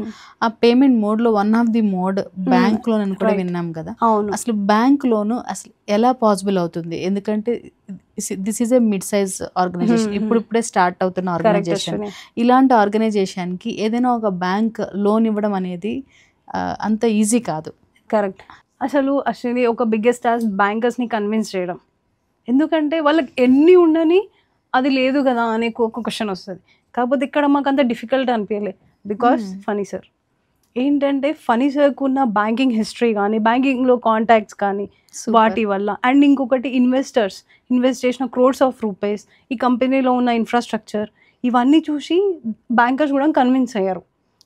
ఆ పేమెంట్ మోడ్లో one of the mode bank loan అని కూడా విన్నాం కదా. అసలు బ్యాంక్ లోను అసలు ఎలా పాసిబుల్ అవుతుంది? ఎందుకంటే this is a mid size organisation, ఇప్పుడే స్టార్ట్ అవుతున్న ఆర్గనైజేషన్. ఇలాంటి ఆర్గనైజేషన్కి ఏదైనా ఒక బ్యాంక్ లోన్ ఇవ్వడం అనేది అంత ఈజీ కాదు. కరెక్ట్. అసలు ఒక బిగ్గెస్ట్ టాస్క్ బ్యాంకర్స్ని కన్విన్స్ చేయడం. ఎందుకంటే వాళ్ళకి ఎన్ని ఉండని అది లేదు కదా అనే ఒక క్వశ్చన్ వస్తుంది. కాకపోతే ఇక్కడ మాకు అంత డిఫికల్ట్ అనిపించలేదు, బికాస్ ఫనీ సార్ ఏంటంటే ఫనీ సార్కు ఉన్న బ్యాంకింగ్ హిస్టరీ కానీ బ్యాంకింగ్లో కాంటాక్ట్స్ కానీ వాటి వల్ల, అండ్ ఇంకొకటి ఇన్వెస్ట్ చేసిన crores of rupees ఈ కంపెనీలో ఉన్న ఇన్ఫ్రాస్ట్రక్చర్ ఇవన్నీ చూసి బ్యాంకర్స్ కూడా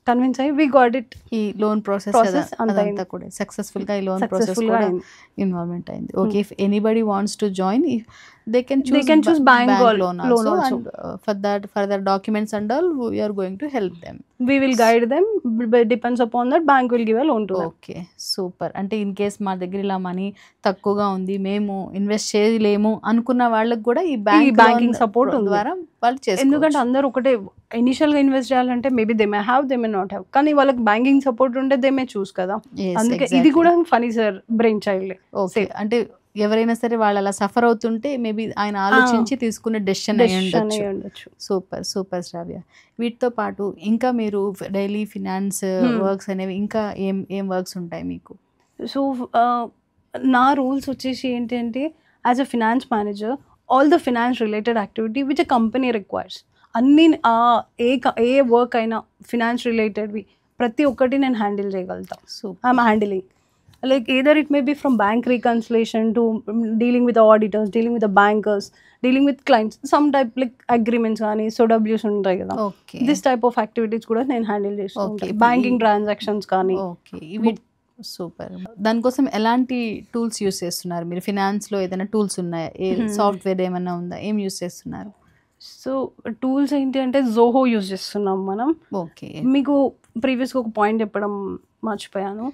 కన్విన్స్ అయ్యి వి గాట్ ఇట్. ఈ లోన్ ప్రాసెస్ అంతా కూడా సక్సెస్ఫుల్ గా ఈ లోన్ ప్రాసెస్ కూడా ఇన్వాల్వ్మెంట్ అయింది. Okay, if anybody wants to join they can choose bank loan also. And for their documents and all we are going to help them, we will guide them, depends upon that bank will give a loan to them. Okay super. అంటే in case మా దగ్గర ఇలా money తక్కువగా ఉంది, మేము invest చేయలేము అనుకున్న వాళ్ళకి కూడా ఈ బ్యాంకింగ్ సపోర్ట్ ద్వారా వాళ్ళు చేస్తారు. ఎందుకంటే అందరూ ఒకటే ఇనిషియల్గా ఇన్వెస్ట్ చేయాలంటే maybe they may have, they may not have, కానీ వాళ్ళకి బ్యాంకింగ్ సపోర్ట్ ఉంటే దే మే చూస్ కదా. అందుకే ఇది కూడా Phani sir brain child. Okay, అంటే ఎవరైనా సరే వాళ్ళు అలా సఫర్ అవుతుంటే మేబీ ఆయన ఆలోచించి తీసుకునే డెసిషన్ అయి ఉండొచ్చు. సూపర్ శ్రావ్య. వీటితో పాటు ఇంకా మీరు డైలీ ఫినాన్స్ వర్క్స్ అనేవి ఇంకా ఏం వర్క్స్ ఉంటాయి మీకు? సో నా రూల్స్ వచ్చేసి ఏంటంటే as a finance manager all the finance related activity which a company requires, అన్ని ఏ వర్క్ అయినా ఫినాన్స్ రిలేటెడ్వి ప్రతి ఒక్కటి నేను హ్యాండిల్ చేయగలుగుతా. Super. I'm handling like either it may be from bank reconciliation to dealing with the auditors, dealing with the bankers, dealing with clients, some type like agreements కానీ SOWs ఉంటాయి కదా, okay this type of activities కూడా నేను handle చేస్తూ Okay. ఉంటాను. Banking transactions కానీ. Okay ఇవి super. దానికోసం ఎలాంటి టూల్స్ యూస్ చేస్తున్నారు మీరు? ఫినాన్స్లో ఏదైనా టూల్స్ ఉన్నాయా? సాఫ్ట్వేర్ ఏమైనా ఉందా? ఏం యూస్ చేస్తున్నారు? సో టూల్స్ ఏంటి అంటే జోహో యూజ్ చేస్తున్నాం మనం. ఓకే మీకు ప్రీవియస్గా ఒక పాయింట్ చెప్పడం మర్చిపోయాను.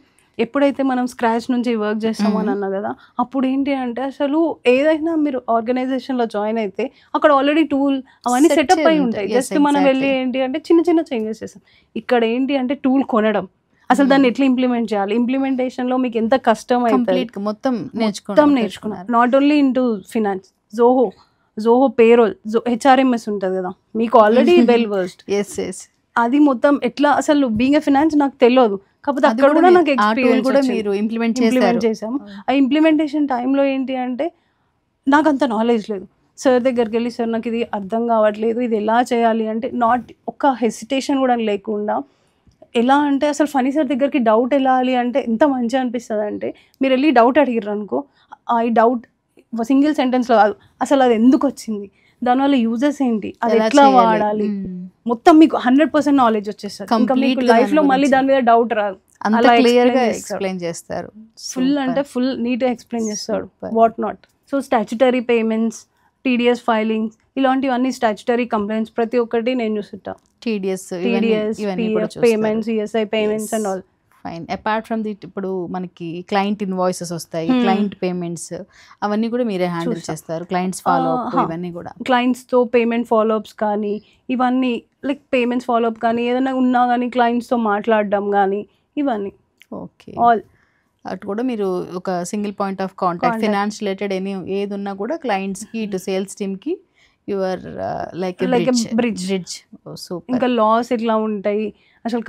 ఎప్పుడైతే మనం స్క్రాచ్ నుంచి వర్క్ చేస్తామని అన్నా కదా, అప్పుడు ఏంటి అంటే అసలు ఏదైనా మీరు ఆర్గనైజేషన్లో జాయిన్ అయితే అక్కడ ఆల్రెడీ టూల్ అవన్నీ Set సెటప్ అయి ఉంటాయి. ఉంటాయి. Yes, జస్ట్ మనం exactly. వెళ్ళి ఏంటి అంటే చిన్న చిన్న చేంజెస్ చేస్తాం. ఇక్కడ ఏంటి అంటే టూల్ కొనడం, అసలు దాన్ని ఎట్లా ఇంప్లిమెంట్ చేయాలి, ఇంప్లిమెంటేషన్లో మీకు ఎంత కష్టం అవుతుంది కంప్లీట్ మొత్తం నేర్చుకున్నాం. Not only in to finance, Zoho payroll, HRMS ఉంటుంది కదా, మీకు already well versed. Yes yes అది మొత్తం ఎట్లా అసలు బీయింగ్ ఎ ఫినాన్స్ నాకు తెలియదు, కాకపోతే అక్కడ కూడా నాకు ఎక్స్పీరియన్స్ కూడా మీరు ఇంప్లిమెంట్ చేసాము. ఆ ఇంప్లిమెంటేషన్ టైంలో ఏంటి అంటే నాకు అంత నాలెడ్జ్ లేదు. సార్ దగ్గరికి వెళ్ళి సార్ నాకు ఇది అర్థం కావట్లేదు, ఇది ఎలా చేయాలి అంటే ఒక్క హెసిటేషన్ కూడా లేకుండా ఎలా అంటే అసలు ఫనీ సార్ దగ్గరికి డౌట్ వెళ్ళాలి అంటే ఎంత మంచిగా అనిపిస్తుంది అంటే, మీరు వెళ్ళి డౌట్ అడిగారు అనుకో, ఈ డౌట్ సింగిల్ సెంటెన్స్లో అసలు అది ఎందుకు వచ్చింది, దానివల్ల యూజెస్ ఏంటి, అది ఎట్లా వాడాలి, మొత్తం మీకు 100% నాలెడ్జ్ వచ్చేస్తుంది. ఇంకా మీకు లైఫ్లో మళ్ళీ దాని మీద డౌట్ రాదు. అలా క్లియర్గా ఎక్స్ప్లెయిన్ చేస్తారు. ఫుల్ అంటే ఫుల్ నీట్గా ఎక్స్ప్లెయిన్ చేస్తాడు what not. So statutory payments, TDS filings, ఇలాంటివన్నీ స్టాచ్యుటరీ కంప్లైంట్స్ ప్రతి ఒక్కటి నేను చూసుకుంటా. TDS payments, ESI payments and all. Fine. Apart from the ఇప్పుడు మనకి క్లయింట్ ఇన్వాయిసెస్ వస్తాయి, క్లయింట్ పేమెంట్స్ అవన్నీ కూడా మీరే హ్యాండిల్ చేస్తారు. క్లయింట్స్ ఫాలో అప్ ఇవన్నీ కూడా క్లయింట్స్తో పేమెంట్ ఫాలోఅప్స్ కానీ ఇవన్నీ లైక్ పేమెంట్స్ ఫాలోఅప్ కానీ ఏదైనా ఉన్నా కానీ క్లయింట్స్తో మాట్లాడడం కానీ ఇవన్నీ. ఓకే ఆల్ అటు కూడా మీరు ఒక single point of contact, finance related ఏది ఉన్నా కూడా క్లయింట్స్కి ఇటు సేల్స్ టీమ్కి యువర్ లైక్ బ్రిడ్జ్. సూపర్. ఇంకా లాస్ ఎట్లా ఉంటాయి అసలు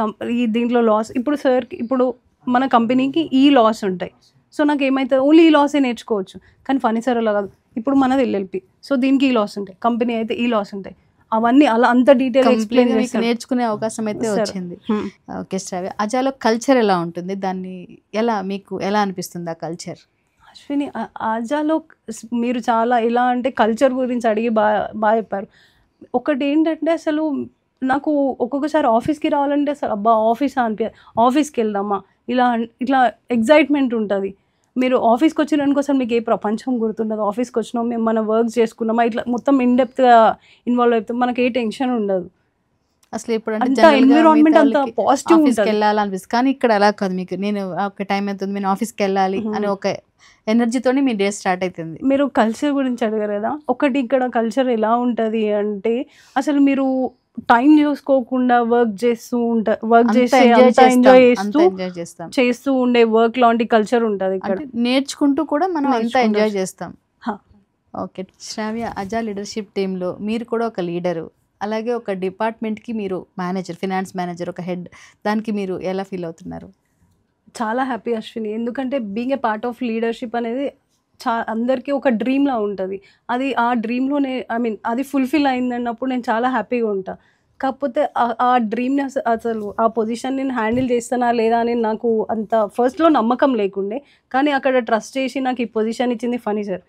దీంట్లో లాస్, ఇప్పుడు సార్కి ఇప్పుడు మన కంపెనీకి ఈ లాస్ ఉంటాయి, సో నాకు ఏమైతే ఓన్లీ ఈ లాసే నేర్చుకోవచ్చు. కానీ ఫనీ సార్ అలా కాదు, ఇప్పుడు మనది ఎల్ఎల్పి, సో దీనికి ఈ లాస్ ఉంటాయి, కంపెనీ అయితే ఈ లాస్ ఉంటాయి, అవన్నీ అలా అంత డీటెయిల్ ఎక్స్ప్లెయిన్ నేర్చుకునే అవకాశం అయితే వచ్చింది. ఓకే శ్రావ్య, అజాలో కల్చర్ ఎలా ఉంటుంది, దాన్ని మీకు ఎలా అనిపిస్తుంది ఆ కల్చర్? అశ్విని, అజాలో మీరు చాలా ఎలా అంటే కల్చర్ గురించి అడిగి బాగా చెప్పారు. ఒకటి ఏంటంటే అసలు నాకు ఒక్కొక్కసారి ఆఫీస్కి రావాలంటే అసలు అబ్బా ఆఫీసా అనిపించదు, ఆఫీస్కి వెళ్దామా ఇట్లా ఎగ్జైట్మెంట్ ఉంటుంది. మీరు ఆఫీస్కి వచ్చినానికి అసలు మీకు ఏ ప్రపంచం గుర్తుండదు. ఆఫీస్కి వచ్చినాం, మేము మన వర్క్ చేసుకున్నామా, ఇట్లా మొత్తం ఇన్డెప్త్గా ఇన్వాల్వ్ అవుతాం, మనకి ఏ టెన్షన్ ఉండదు. అసలు ఇప్పుడు ఎన్విరాన్మెంట్ అంత పాజిటివ్ వెళ్ళాలనిపిస్తుంది. కానీ ఇక్కడ అలా కాదు, మీకు నేను ఒక టైం అవుతుంది నేను ఆఫీస్కి వెళ్ళాలి అని ఒక ఎనర్జీతోనే మీ డే స్టార్ట్ అవుతుంది. మీరు కల్చర్ గురించి అడిగారు కదా, ఒకటి ఇక్కడ కల్చర్ ఎలా ఉంటుంది అంటే అసలు మీరు టైం చూసుకోకుండా వర్క్ చేసి ఎంజాయ్ చేస్తూ ఉండే వర్క్ లాంటి కల్చర్ ఉంటుంది ఇక్కడ. నేర్చుకుంటూ కూడా మనం అంతా ఎంజాయ్ చేస్తాం. ఓకే శ్రావ్య, అజా లీడర్షిప్ టీంలో మీరు కూడా ఒక లీడరు, అలాగే ఒక డిపార్ట్మెంట్కి మీరు మేనేజర్, ఫినాన్స్ మేనేజర్, ఒక హెడ్, దానికి మీరు ఎలా ఫీల్ అవుతున్నారు? చాలా హ్యాపీ అశ్విని, ఎందుకంటే being a part of leadership అనేది అందరికీ ఒక డ్రీమ్లా ఉంటుంది. అది ఆ డ్రీమ్లోనే అది ఫుల్ఫిల్ అయిందన్నప్పుడు నేను చాలా హ్యాపీగా ఉంటాను. కాకపోతే ఆ డ్రీమ్ని అసలు ఆ పొజిషన్ నేను హ్యాండిల్ చేస్తానా లేదా అని నాకు అంత ఫస్ట్లో నమ్మకం లేకుండే, కానీ అక్కడ ట్రస్ట్ చేసి నాకు ఈ పొజిషన్ ఇచ్చింది ఫనీ సార్.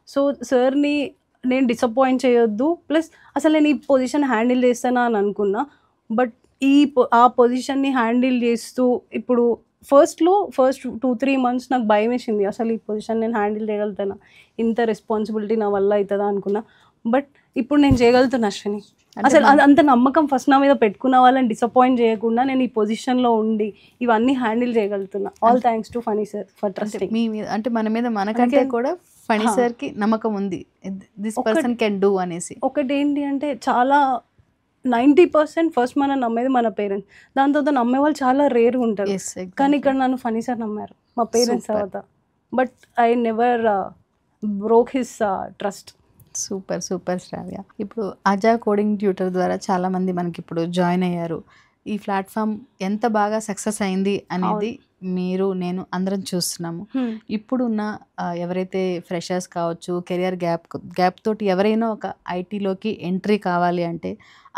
సో సార్ని నేను డిసప్పాయింట్ చేయొద్దు, ప్లస్ అసలు నేను ఈ పొజిషన్ హ్యాండిల్ చేస్తానా అని అనుకున్నా. బట్ ఆ పొజిషన్ని హ్యాండిల్ చేస్తూ ఇప్పుడు ఫస్ట్ 2-3 months నాకు భయం వేసింది, అసలు ఈ పొజిషన్ నేను హ్యాండిల్ చేయగలుగుతానా, ఇంత రెస్పాన్సిబిలిటీ నా వల్ల అవుతుందా అనుకున్నా. బట్ ఇప్పుడు నేను చేయగలుగుతున్నా అశ్విని. అసలు అంత నమ్మకం ఫస్ట్ నా మీద పెట్టుకున్న వాళ్ళని డిసప్పాయింట్ చేయకుండా నేను ఈ పొజిషన్లో ఉండి ఇవన్నీ హ్యాండిల్ చేయగలుగుతున్నా. All thanks to Phani sir for trusting మీ మీద. అంటే మన మీద మనకంటే కూడా ఫనీ సార్కి నమ్మకం ఉంది, దిస్ పర్సన్ కెన్ డూ అనేసి. ఒకటి ఏంటి అంటే చాలా 90% ఫస్ట్ మనం నమ్మేది మన పేరెంట్స్, దాని తర్వాత నమ్మే వాళ్ళు చాలా రేర్గా ఉంటారు. కానీ ఇక్కడ నన్ను ఫనీ సార్ నమ్మారు, మా పేరెంట్స్ తర్వాత. But I never broke his trust. Super super Shravya. ఇప్పుడు అజా కోడింగ్ ట్యూటర్ ద్వారా చాలామంది మనకి ఇప్పుడు జాయిన్ అయ్యారు. ఈ ప్లాట్ఫామ్ ఎంత బాగా సక్సెస్ అయింది అనేది మీరు నేను అందరం చూస్తున్నాము. ఇప్పుడున్న ఎవరైతే ఫ్రెషర్స్ కావచ్చు, కెరియర్ గ్యాప్ తోటి ఎవరైనా ఒక ఐటీలోకి ఎంట్రీ కావాలి అంటే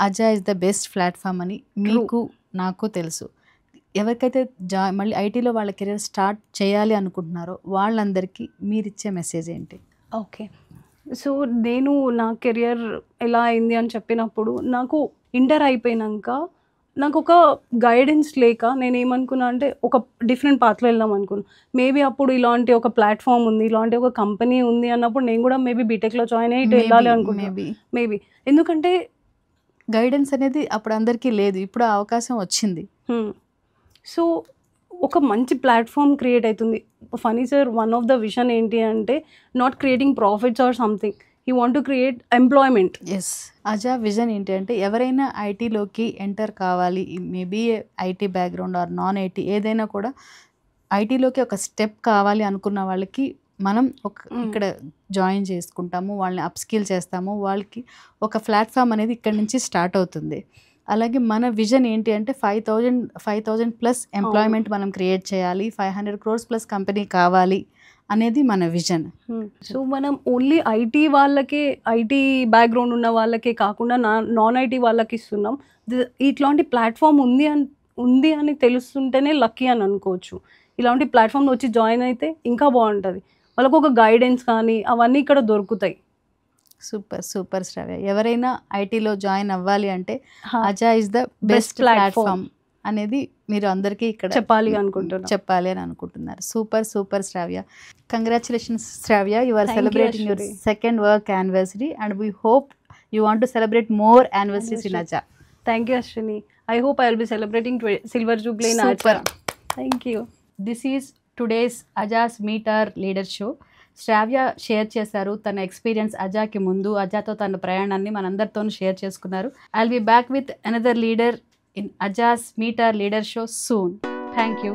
Aja is the best platform అని మీకు నాకు తెలుసు. ఎవరికైతే మళ్ళీ ఐటీలో వాళ్ళ కెరీర్ స్టార్ట్ చేయాలి అనుకుంటున్నారో వాళ్ళందరికీ మీరిచ్చే మెసేజ్ ఏంటి? ఓకే. సో నేను నా కెరియర్ ఎలా అయింది అని చెప్పినప్పుడు నాకు ఇంటర్ అయిపోయినాక నాకు ఒక గైడెన్స్ లేక నేను ఏమనుకున్నా అంటే ఒక డిఫరెంట్ పాత్లో వెళ్దాం అనుకున్నాను. మేబీ అప్పుడు ఇలాంటి ఒక ప్లాట్ఫామ్ ఉంది, ఇలాంటి ఒక కంపెనీ ఉంది అన్నప్పుడు నేను కూడా మేబీ బీటెక్లో జాయిన్ అయ్యి ఇటు వెళ్ళాలి అనుకున్నాను. మేబీ ఎందుకంటే గైడెన్స్ అనేది అప్పుడు అందరికీ లేదు, ఇప్పుడు ఆ అవకాశం వచ్చింది. సో ఒక మంచి ప్లాట్ఫామ్ క్రియేట్ అవుతుంది. Phani sir one of the vision ఏంటి అంటే not creating profits or something, he want to create employment. Yes, Aja vision ఏంటి అంటే ఎవరైనా ఐటీలోకి ఎంటర్ కావాలి, maybe IT background or non IT ఏదైనా కూడా ఐటీలోకి ఒక స్టెప్ కావాలి అనుకున్న వాళ్ళకి మనం ఇక్కడ జాయిన్ చేసుకుంటాము, వాళ్ళని అప్స్కిల్ చేస్తాము, వాళ్ళకి ఒక ప్లాట్ఫామ్ అనేది ఇక్కడ నుంచి స్టార్ట్ అవుతుంది. అలాగే మన విజన్ ఏంటి అంటే 5,000 ప్లస్ ఎంప్లాయ్మెంట్ మనం క్రియేట్ చేయాలి, 500 crores ప్లస్ కంపెనీ కావాలి అనేది మన విజన్. సో మనం ఓన్లీ ఐటీ వాళ్ళకే, ఐటీ బ్యాక్గ్రౌండ్ ఉన్న వాళ్ళకే కాకుండా నాన్ ఐటీ వాళ్ళకి ఇస్తున్నాం. ఇట్లాంటి ప్లాట్ఫామ్ ఉంది అని తెలుస్తుంటేనే లక్కీ అని అనుకోవచ్చు. ఇలాంటి ప్లాట్ఫామ్లో వచ్చి జాయిన్ అయితే ఇంకా బాగుంటుంది. వాళ్ళకు ఒక గైడెన్స్ కానీ అవన్నీ ఇక్కడ దొరుకుతాయి. సూపర్ శ్రావ్య. ఎవరైనా ఐటీలో జాయిన్ అవ్వాలి అంటే Aja is the best platform అనేది మీరు అందరికీ ఇక్కడ చెప్పాలి అని అనుకుంటున్నారు. Super Shravya. Congratulations Shravya, you are celebrating your second work anniversary and we hope you want to celebrate more anniversaries in Aja. Thank you, Ashwini. I hope I will be celebrating Silver Jubilee in Aja. Thank you. This is today's Aja's Meet Our Leader Show. Shravya share చేశారు తన experience అజాకి ముందు, అజాతో తన ప్రయాణాన్ని మనందరితో share చేసుకున్నారు. I'll be back with another leader in Aja's Meet Our Leader Show soon. Thank you.